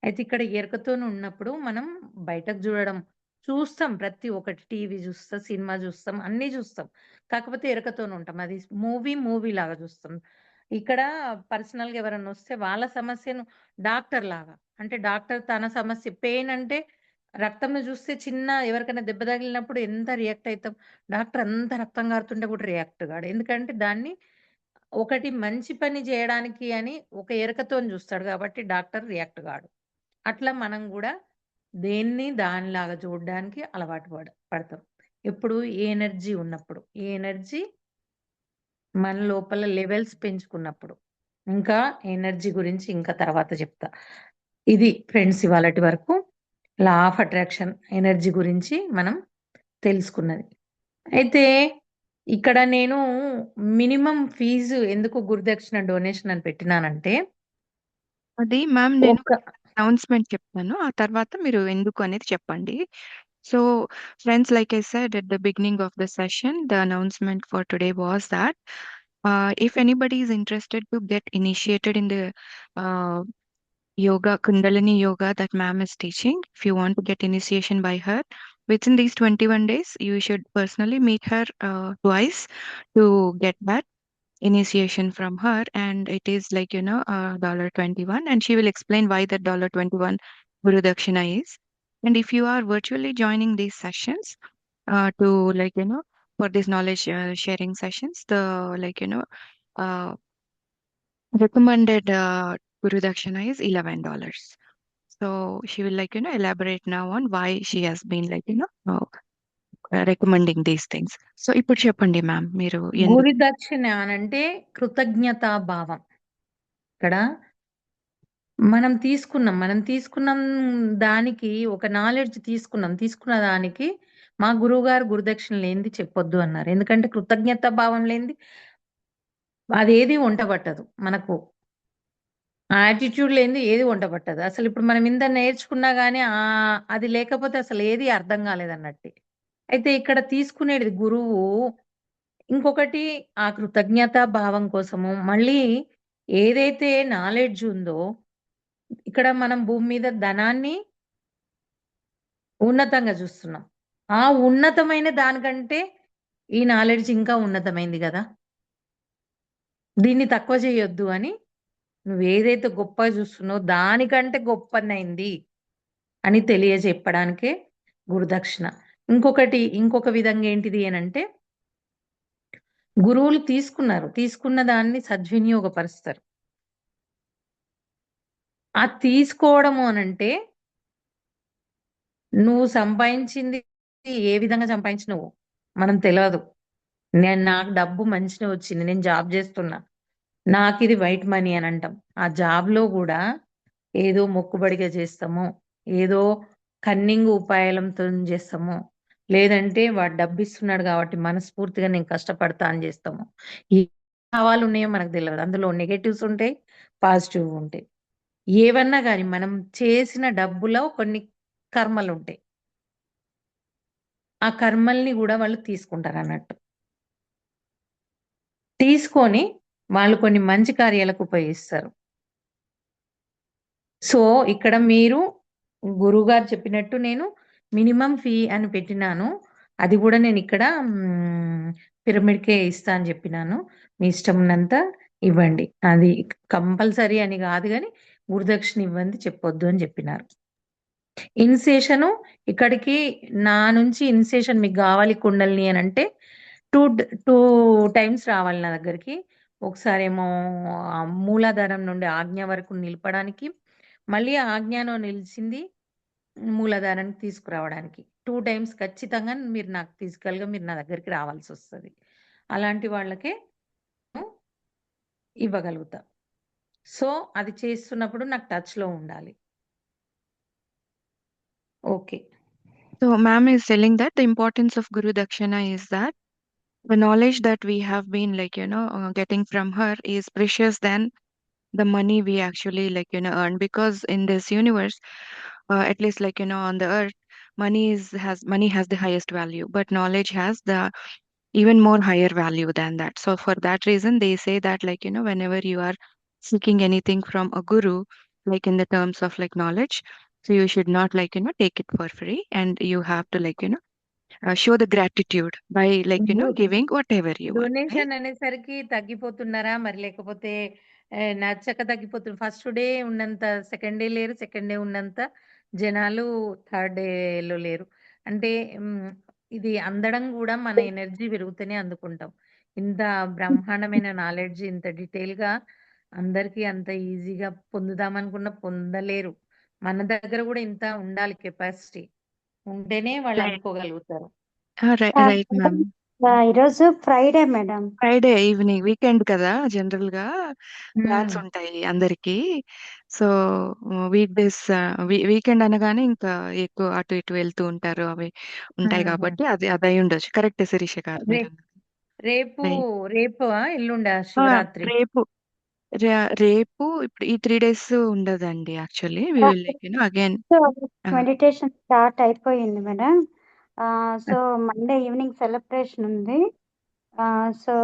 అయితే ఇక్కడ ఎరుకతోనున్నప్పుడు మనం బయటకు చూస్తాం ప్రతి ఒక్కటి టీవీ జూస్తాం, సినిమా జూస్తాం, అన్నీ జూస్తాం. కాకపోతే ఎరుకతోనుంటాం. అది మూవీ లాగా జూస్తాం. ఇక్కడ పర్సనల్‌గా ఎవరన్నొస్తే వాళ్ళ సమస్యను డాక్టర్‌లాగా అంటే డాక్టర్ తన సమస్య పెయిన్ అంటే రక్తంను జూస్తే ఎవరికైనా దెబ్బ తగిలినప్పుడు ఎంత రియాక్ట్ అయితాం. డాక్టర్ అంత రక్తం గారుతుంటే గూడా రియాక్ట్ గాడు. ఎందుకంటే దాన్ని ఒకటి మంచి పని జేయడానికి అని ఒక ఎరకతోని జూస్తాడు గాబట్టి డాక్టర్ రియాక్ట్ గాడు. అట్లా మనం గూడా దేన్ని దానిలాగా చూడడానికి అలవాటు పడతాం. ఎప్పుడు ఏ ఎనర్జీ ఉన్నప్పుడు. ఏ ఎనర్జీ మన లోపల లెవెల్స్ పెంచుకున్నప్పుడు. ఇంకా ఎనర్జీ గురించి ఇంకా తర్వాత చెప్తా. ఇది ఫ్రెండ్స్ ఇవాళటి వరకు లా ఆఫ్ అట్రాక్షన్ ఎనర్జీ గురించి మనం తెలుసుకున్నది. అయితే ఇక్కడ నేను మినిమమ్ ఫీజు ఎందుకు గురుదక్షిణ డొనేషన్ అని పెట్టినానంటే అది మ్యామ్ నేను ఒక అనౌన్స్‌మెంట్ చెప్తాను. ఆ తర్వాత మీరు ఎందుకు అనేది చెప్పండి. So, friends, like I said at the beginning of the session, the announcement for today was that if anybody is interested to get initiated in the uh, yoga, Kundalini yoga that ma'am is teaching, if you want to get initiation by her, within these 21 days, you should personally meet her twice to get that initiation from her. And it is $21, and she will explain why that $21 Guru Dakshina is. And if you are virtually joining these sessions to for these knowledge sharing sessions, the uh, recommended Guru Dakshina is $11. So she will elaborate now on why she has been recommending these things. So ఇప్పుడు చెప్పండి ma'am మీరు ఎందుకు గురి దక్షిణ అనంటే కృతజ్ఞతా భావం. ఇక్కడ మనం తీసుకున్న దానికి ఒక నాలెడ్జ్ తీసుకున్న దానికి మా గురువుగారు గురుదక్షిణ లేనిది చెప్పొద్దు అన్నారు. ఎందుకంటే కృతజ్ఞతా భావం లేనిది అదేది వంట పట్టదు మనకు. ఆ యాటిట్యూడ్ లేనిది ఏది వంట పట్టదు. అసలిప్పుడు మనం ఇంత నేర్చుకున్నా గాని అది లేకపోతే అసలు ఏది అర్థం కాలేదన్నట్టే. అయితే ఇక్కడ తీసుకునేది గురువు ఇంకొకటి ఆ కృతజ్ఞతా భావం కోసము మళ్ళీ ఏదైతే నాలెడ్జ్ ఉందో, ఇక్కడ మనం భూమి మీద ధనాన్ని ఉన్నతంగా చూస్తున్నాం. ఆ ఉన్నతమైన దానికంటే ఈ నాలెడ్జ్ ఇంకా ఉన్నతమైంది గదా! దీన్ని తక్కువ చేయొద్దు అని నువ్వేదైతే గొప్పగా చూస్తున్నావో దానికంటే గొప్పనైంది అని తెలియజెప్పడానికే గురుదక్షిణ. ఇంకొక విధంగా ఏంటిది అనంటే గురువులు తీసుకున్నారు. తీసుకున్న దాన్ని సద్వినియోగపరుస్తారు. ఆ తీసుకోవడము అనంటే నువ్వు సంపాదించింది ఏ విధంగా సంపాదించినవో మనం తెలవదు. నాకు డబ్బు మంచినే వచ్చింది. నేను జాబ్ జేస్తున్నా. నాకిది వైట్ మనీ అని అంటాం. ఆ జాబ్‌లో గూడా ఏదో మొక్కుబడిగా చేస్తాము. ఏదో కన్నింగ్ ఉపాయాలంతోని చేస్తాము. లేదంటే వాడు డబ్బిస్తున్నాడు కాబట్టి మనస్ఫూర్తిగా నేను కష్టపడతా అని చేస్తాము. ఏ భావాలున్నాయో మనకు తెలవదు. అందులో నెగెటివ్స్ ఉంటాయి. పాజిటివ్ ఉంటాయి. ఏవన్నా గాని మనం చేసిన డబ్బులో కొన్ని కర్మలుంటాయి. ఆ కర్మల్ని గూడా వాళ్ళు తీసుకుంటారన్నట్టు. తీసుకొని వాళ్ళు కొన్ని మంచి కార్యాలకు ఉపయోగిస్తారు. సో, ఇక్కడ మీరు గురువుగారు చెప్పినట్టు నేను మినిమమ్ ఫీ అని పెట్టినాను. అది గూడా నేనిక్కడ పిరమిడ్‌కే ఇస్తా అని జెప్పినాను. మీ ఇష్టమున్నంత ఇవ్వండి. అది కంపల్సరీ అని గాదు గానీ, గురుదక్షిణ ఇవ్వండి చెప్పొద్దు అని జెప్పినారు. ఇనిషియేషను ఇక్కడికి నా నుంచి ఇనిషియేషన్ మీకు గావాలి కుండలిని అనంటే 2 టైమ్స్ రావాలి నా దగ్గరికి. ఒకసారేమో మూలాధారం నుండి ఆజ్ఞ వరకు నిలపడానికి, మళ్ళీ ఆ ఆజ్ఞలో నిలిచింది మూలాధారానికి తీసుకురావడానికి. 2 టైమ్స్ ఖచ్చితంగా మీరు నాకు ఫిజికల్‌గా మీరు నా దగ్గరికి రావాల్సొస్తది. అలాంటి వాళ్ళకే ఇవ్వగలుగుతా. సో, అది చేస్తున్నప్పుడు నాకు టచ్‌లో ఉండాలి. Okay. So, ma'am is telling that the importance of Guru Dakshina is that the knowledge that we have been getting from her is precious than the money we actually earn, because in this universe, at least on the earth, money has the highest value, but knowledge has the even more higher value than that. So for that reason they say that whenever you are seeking anything from a guru, like in the terms of knowledge, so you should not take it for free, and you have to show the gratitude by giving whatever you want, right? Donation అనేసరికి తగ్గిపోతున్నారా? మరి లేకపోతే నచ్చక first day ఉన్నంత second day లేరు. Second day ఉన్నంత జనాలు third డేలో లేరు. అంటే ఇది అందడం గూడా మన ఎనర్జీ పెరుగుతూనే అందుకుంటాం. ఇంత బ్రహ్మాండమైన నాలెడ్జ్ ఇంత డీటెయిల్‌గా అందరికీ అంత ఈజీగా పొందుదామనుకున్న పొందలేరు. మన దగ్గర గూడా ఇంత ఉండాలి కెపాసిటీ. ఉంటేనే వాళ్ళు Right. అందుకోగలుగుతారు. Right, ma'am. ఈరోజు Friday madam. Friday evening weekend కదా, జనరల్ గా ప్లాన్స్ హ్మ్. ఉంటాయి అందరికి. సో వీక్ డేస్ వీకెండ్ అనగానే ఇంకా ఎక్కువ అటు ఇటు వెళ్తూ ఉంటారు, అవి ఉంటాయి హుహు. కాబట్టి అది అయి ఉండొచ్చు. కరెక్ట్ శిరీష గారు రే మీరు అన్నది. రేపు Right. రేపా? ఎల్లుండా ఆ, శివరాత్రి? రేపు రేపు ఇప్పుడు ఈ 3 డేస్ ఉండదండి. Actually we will again. Meditation start అయిపోయింది madam. So Monday evening celebration ఉంది. సో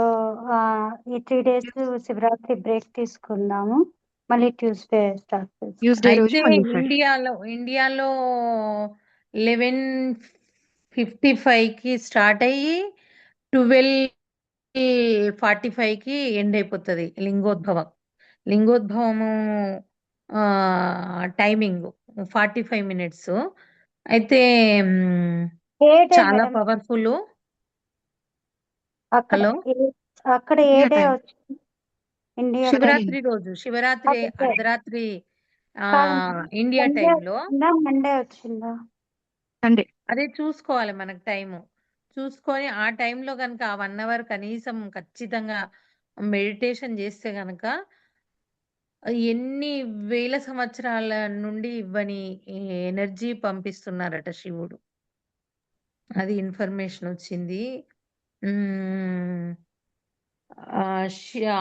ఈ 3 డేస్ శివరాత్రి బ్రేక్ తీసుకుందాము. మళ్ళీ ట్యూస్డే స్టార్ట్ చేస్తాం. ట్యూస్డే రోజు అయితే మళ్ళీ fresh. ఇండియాలో 11:55కి స్టార్ట్ అయ్యి 12:45కి ఎండ్ అయిపోతది లింగోద్భవం. లింగోద్భవము timing 45 minutes. అయితే ఏ డే చాలా మేడం? పవర్‌ఫుల్. అక్కడ హలో! అక్కడ ఏ ఇండియా డే టైం. వచ్చింది? ఇండియా శివరాత్రి రోజు. శివరాత్రి అదే. అర్ధరాత్రి కాదు. ఇండియా సండే టైంలో. వచ్చిందా? మండే వచ్చిందా? సండే. అదే చూసుకోవాలి మనకు టైము. చూసుకొని ఆ టైంలో గనుక ఆ 1 అవర్ కనీసం ఖచ్చితంగా మెడిటేషన్ చేస్తే గనక ఎన్ని వేల సంవత్సరాల నుండి ఇవ్వని ఎనర్జీ పంపిస్తున్నారట శివుడు. అది ఇన్ఫర్మేషన్ వచ్చింది. హ్మ్.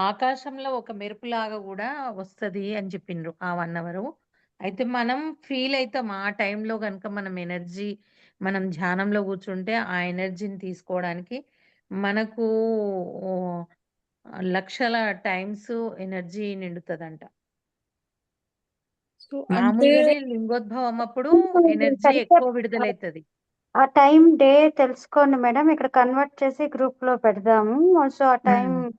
ఆకాశంలో ఒక మెరుపులాగా గూడా వస్తది అని చెప్పిండ్రు ఆ 1 అవరు. అయితే మనం ఫీల్ అయితాం. ఆ టైంలో గనుక మనం ధ్యానంలో కూర్చుంటే ఆ ఎనర్జీని తీసుకోవడానికి మనకు ఓహ్, లక్షల టైమ్స్ ఎనర్జీ నిండుతదంట. సో అంటే మామూలుగానే లింగోద్భవం అప్పుడు ఎనర్జీ సరిగ్గా ఎక్కువ విడుదలైతది. ఆ టైం డే తెలుసుకోండి మేడం. ఇక్కడ కన్వర్ట్ చేసి గ్రూప్‌లో పెడదాము. సో, ఆ టైం హ్మ్.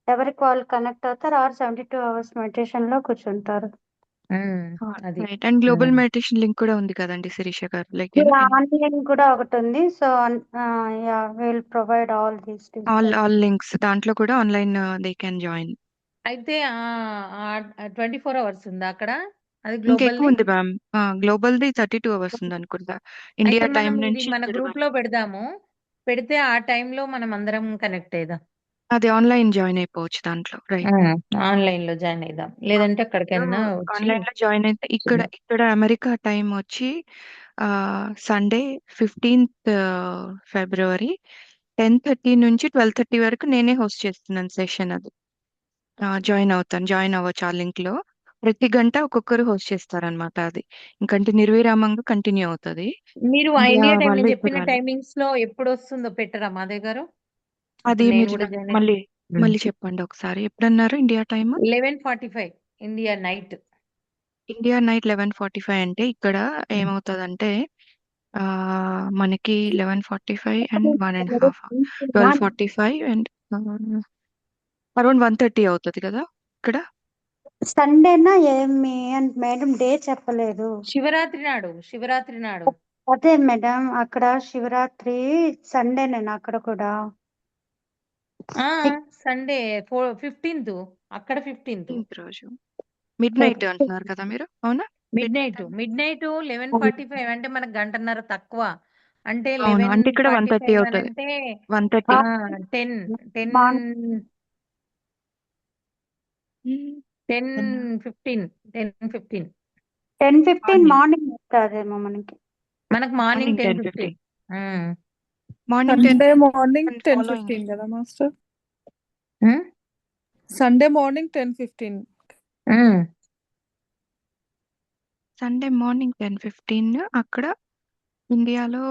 ఎవరికి వాళ్ళు కనెక్ట్ అవుతారు. 72 అవర్స్ మెడిటేషన్‌లో కూర్చుంటారు. అది. రైట్. అండ్ గ్లోబల్ హ్మ్. మెడిటేషన్ లింక్ కూడా ఉంది కదండి శిరీష గారు. లైక్ ఇలా ఆన్‌లైన్ కూడా ఒకటుంది. So, yeah! Will provide all these details. All links దాంట్లో కూడా ఆన్లైన్ దే క్యాన్ జాయిన్. అయితే 24 అవర్స్ ఉందా అక్కడ? అది ఇంకెక్కువ గ్లోబల్‌ది? ఉంది మ్యామ్. గ్లోబల్‌ది 32 అవర్స్ ఉందనుకుంటా. ఇండియా అయితే టైం మనం ఇది నుంచి మన ఇక్కడ వరకు. గ్రూప్‌లో పెడదాము. పెడితే ఆ టైంలో మనం అందరం కనెక్ట్ అయిదాం. అది ఆన్లైన్ జాయిన్ అయిపోవచ్చు దాంట్లో. రైట్. ఆన్‌లైన్‌లో జాయిన్ అయిదాం. లేదంటే ఎక్కడికైనా వచ్చి ఆన్లైన్ లో జాయిన్ అయితే ఇక్కడ అమెరికా టైం వచ్చి సండే 15th ఫిబ్రవరి 10:30 నుంచి 12:30 వరకు నేనే హోస్ట్ చేస్తున్నాను సెషన్. అది జాయిన్ అవ్వచ్చు ఆ లింక్ లో. ప్రతి గంట ఒక్కొక్కరు హోస్ట్ చేస్తారనమాట. అది ఇంకంటే నిర్విరామంగా కంటిన్యూ అవుతుంది. మీరు ఆ ఇండియా ఇండియా టైం వాళ్ళు నేను ఇక్కడ చెప్పిన వాళ్ళు. టైమింగ్స్ లో ఎప్పుడొస్తుందో పెట్టరా మాధవ్ గారు? అది అప్పుడు నేను మీరు కూడా జాయిన్ మళ్ళీ అయితే మళ్ళీ చెప్పండి ఒకసారి. ఎప్పుడన్నారు India time? 11:45 India night. India night 11:45 అంటే ఇక్కడ ఏమవుతుందంటే మనకి 11:45 అండ్ 1.5 12:45 అండ్ అరౌండ్ 1:30 అవుతుంది కదా ఇక్కడ. సండేనా ఏమి అని మేడం డే చెప్పలేదు. శివరాత్రి నాడు. అదే మేడం అక్కడ శివరాత్రి సండేనేనా అక్కడ కూడా? సండే 15th అక్కడ 15th 15th రోజు మిడ్ నైట్ అంటున్నారు కదా మీరు, అవునా? మిడ్ నైట్ 11:45 అంటే మనకు గంటన్నర తక్కువ. అంటే అవును, అంటే ఇక్కడ 1:30 11:45 అవుతుంది. అంటే 1:30. 10 10:15 10:15 10:15 మార్నింగ్ వస్తాదేమో మనకి. మనకు morning 10:15. 10:15. Morning 10 Sunday morning and 10:15 కదా మాస్టర్? హ్మ్? Sunday morning 10:15. సండే మార్నింగ్ 10:15 అక్కడ ఇండియాలో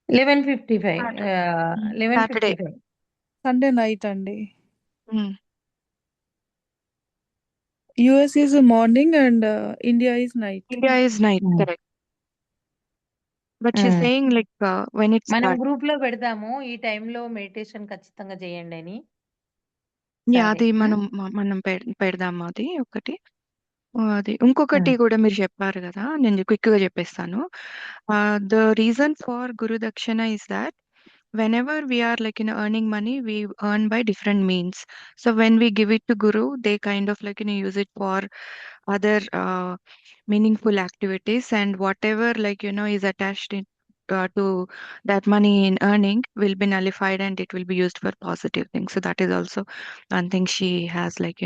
11:55 సాటర్డే. 11:55 సండే నైట్ అండి. US is morning and India is night. India is night, correct. But she saying like when it మనం start. Group లో పెడదాము ఈ టైంలో మెడిటేషన్ ఖచ్చితంగా చేయండి అని. అది సరే. మనం పెడదాం అది ఒకటి. అది ఇంకొకటి కూడా మీరు చెప్పారు కదా, నేను క్విక్ గా చెప్పేస్తాను. ద రీజన్ ఫర్ గురు దక్షిణ is that whenever we are like earning money, we earn by different means. So when we give it to guru, they kind of like use it for other meaningful activities, and whatever like is attached to that money in earning will be nullified and it will be used for positive things. So that is also one thing she has like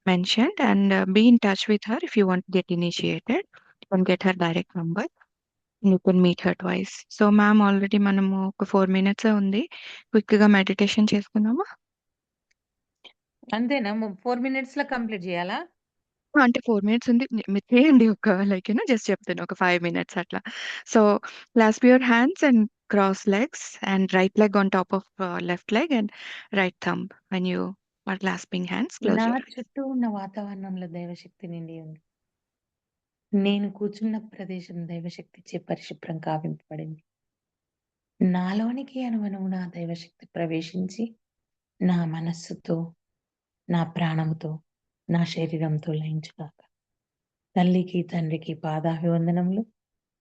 mentioned. And be in touch with her if you want to get initiated. You can get her direct number. You can meet her twice. So ma'am already మనము ఒక 4 minutes ఉంది. Quick గా meditation చేసుకుందామా? అంతేనా? 4 minutes లో complete చేయాలా? అంటే 4 minutes ఉంది. మీరు చేయండి ఒక లైక్ జస్ట్ చెప్తాను ఒక 5 minutes అట్లా. So clasp your hands and cross legs and right leg on top of left leg and right thumb. When you are clasping hands, close నా your eyes. చుట్టూ ఉన్న వాతావరణంలో దైవశక్తి నిండి ఉంది. నేను కూర్చున్న ప్రదేశం దైవశక్తిచే పరిశుభ్రం కావింపబడింది. నాలోనికి అనువనువున దైవశక్తి ప్రవేశించి నా మనస్సుతో, నా ప్రాణముతో, నా శరీరంతో లయించుగాక. తల్లికి తండ్రికి పాదాభివందనములు,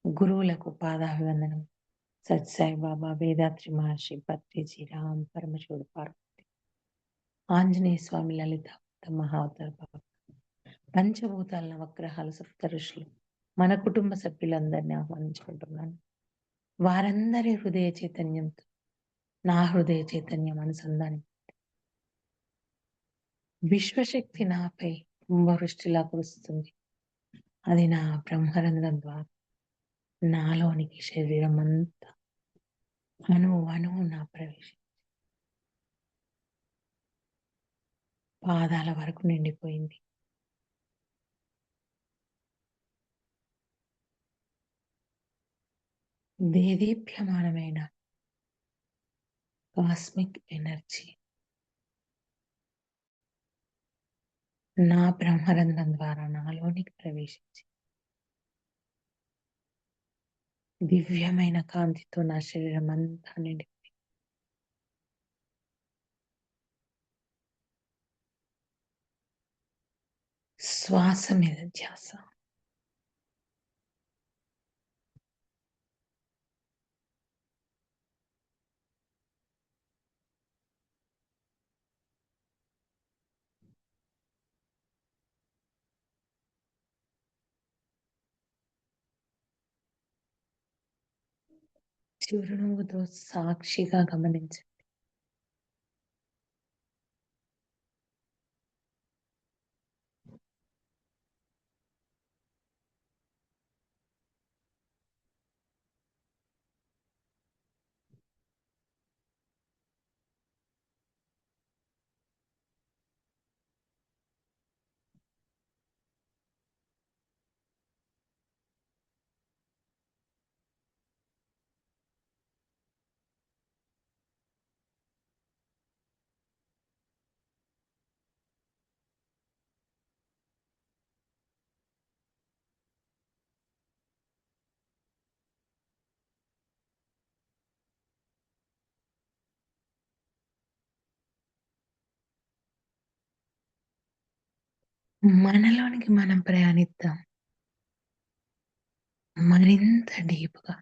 గురువులకు పాదాభివందనములు. సత్సాయి బాబా, వేదాత్రి మహర్షి, పత్రిజీ, రామ్, పరమశివుడు, పార్వతి, ఆంజనేయ స్వామి, లలిత మహావతార్ బాబా, పంచభూతాల నవగ్రహాలు, సప్త ఋషులు, మన కుటుంబ సభ్యులందరినీ ఆహ్వానించుకుంటున్నాను. వారందరి హృదయ చైతన్యంతో నా హృదయ చైతన్యం అనుసంధానం. విశ్వశక్తి నాపై కుంభవృష్టిలా కురుస్తుంది. అది నా బ్రహ్మరంధ్రం ద్వారా నాలోనికి శరీరం అంతా అణువు అణువు నా ప్రవేశం పాదాల వరకు నిండిపోయింది. దేదీప్యమానమైన కాస్మిక్ ఎనర్జీ నా బ్రహ్మరంధ్రం ద్వారా నాలోనికి ప్రవేశించి దివ్యమైన కాంతితో నా శరీరం అంతా నిండి శ్వాస మీద ధ్యాస. చిరునవ్వుతో సాక్షిగా గమనించండి. మనలోనికి మనం ప్రయాణిద్దాం మరింత డీప్గా.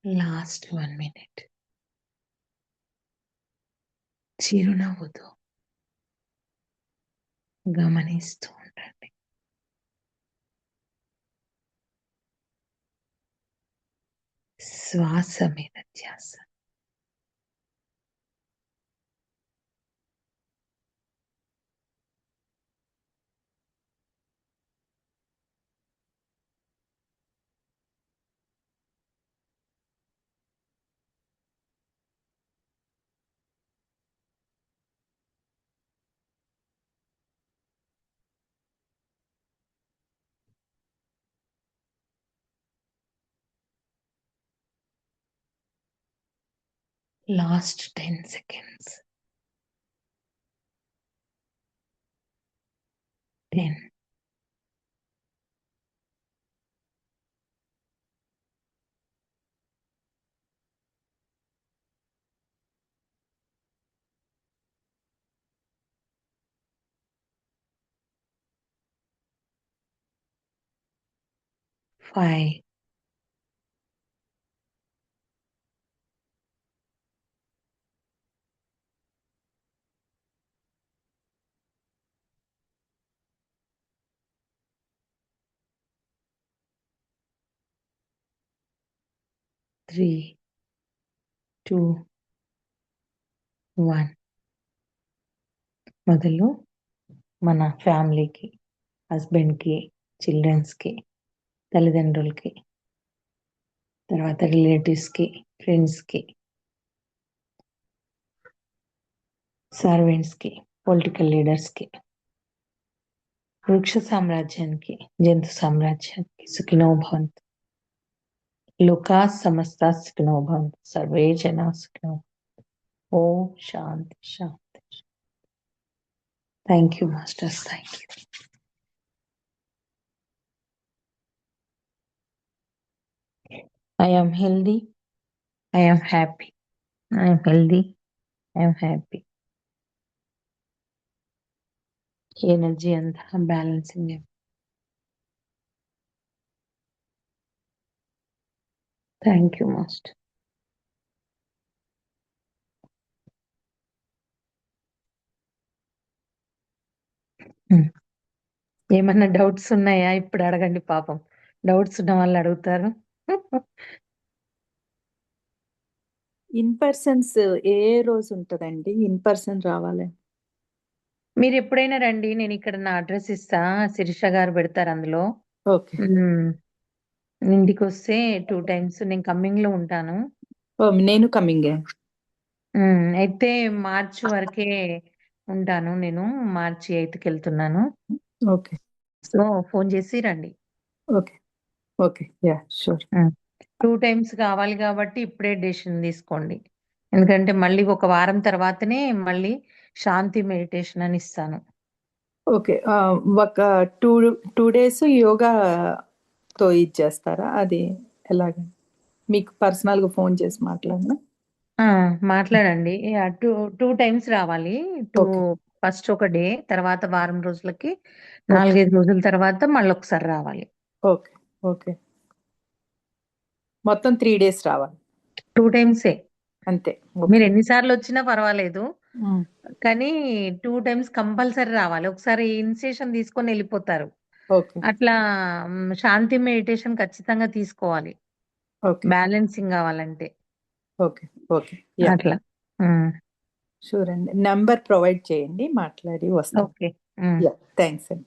లాస్ట్ 1 minute చిరునవ్వుతో గమనిస్తూ ఉండండి. శ్వాస మీద ధ్యాస. Last 10 seconds. 10, 5, 3, 2, 1. మొదలు మన ఫ్యామిలీకి, హస్బెండ్కి, చిల్డ్రన్స్కి, తల్లిదండ్రులకి, తర్వాత రిలేటివ్స్కి, ఫ్రెండ్స్కి, సర్వెంట్స్కి, పొలిటికల్ లీడర్స్కి, వృక్ష సామ్రాజ్యానికి, జంతు సామ్రాజ్యానికి సుఖినో భవంతు. లోకా సమస్త సుఖినో భవంతు. సర్వే జనా సుఖినో భవంతు. ఓం శాంతి శాంతి. Thank you masters. Thank you. I am healthy. I am happy, I am healthy, I am happy. Energy అంతా బ్యాలెన్సింగ్. Thank you master. ఏమన్నా డౌట్స్ ఉన్నాయా? ఇప్పుడు అడగండి, పాపం డౌట్స్ ఉన్న వాళ్ళు అడుగుతారు. ఇన్ పర్సన్స్ ఏ రోజు ఉంటదండి? ఇన్ పర్సన్ రావాలి. మీరు ఎప్పుడైనా రండి, నేను ఇక్కడ నా అడ్రస్ ఇస్తా, శిరీష గారు పెడతారు అందులో. ఓకే. ఇంటికి వస్తే 2 times నేను కమ్మింగ్ లో ఉంటాను. నేను కమింగే. అయితే మార్చి వరకే ఉంటాను, నేను మార్చి 8కి వెళ్తున్నాను. ఓకే. సో ఫోన్ చేసి రండి. Okay. Okay. Yeah sure. 2 times కావాలి కాబట్టి ఇప్పుడే డెసిషన్ తీసుకోండి. ఎందుకంటే మళ్ళీ ఒక వారం తర్వాతనే మళ్ళీ శాంతి మెడిటేషన్ అని ఇస్తాను. ఓకే. ఒక 2 days యోగాతో ఇది చేస్తారా? అది ఎలాగ? మీకు పర్సనల్గా ఫోన్ చేసి మాట్లాడినా? మాట్లాడండి. 2 times రావాలి. ఓకే. ఫస్ట్ ఒక డే, తర్వాత వారం రోజులకి, ఓకే. 4-5 రోజుల తర్వాత మళ్ళీ ఒకసారి రావాలి. ఓకే. ఓకే. మొత్తం 3 days రావాలి 2 times అంతే. మీరు ఓకే. ఎన్నిసార్లు వచ్చినా పర్వాలేదు, ఉమ్. కానీ 2 times కంపల్సరీ రావాలి. ఒకసారి ఇనిషియేషన్ తీసుకొని వెళ్ళిపోతారు. ఓకే. అట్లా శాంతి మెడిటేషన్ ఖచ్చితంగా తీసుకోవాలి, ఓకే. బ్యాలెన్సింగ్ కావాలంటే. ఓకే. ఓకే. యా అట్లా. షూర్ అండి. నంబర్ ప్రొవైడ్ చేయండి, మాట్లాడి వస్తాం. ఓకే. యా థ్యాంక్స్ అండి.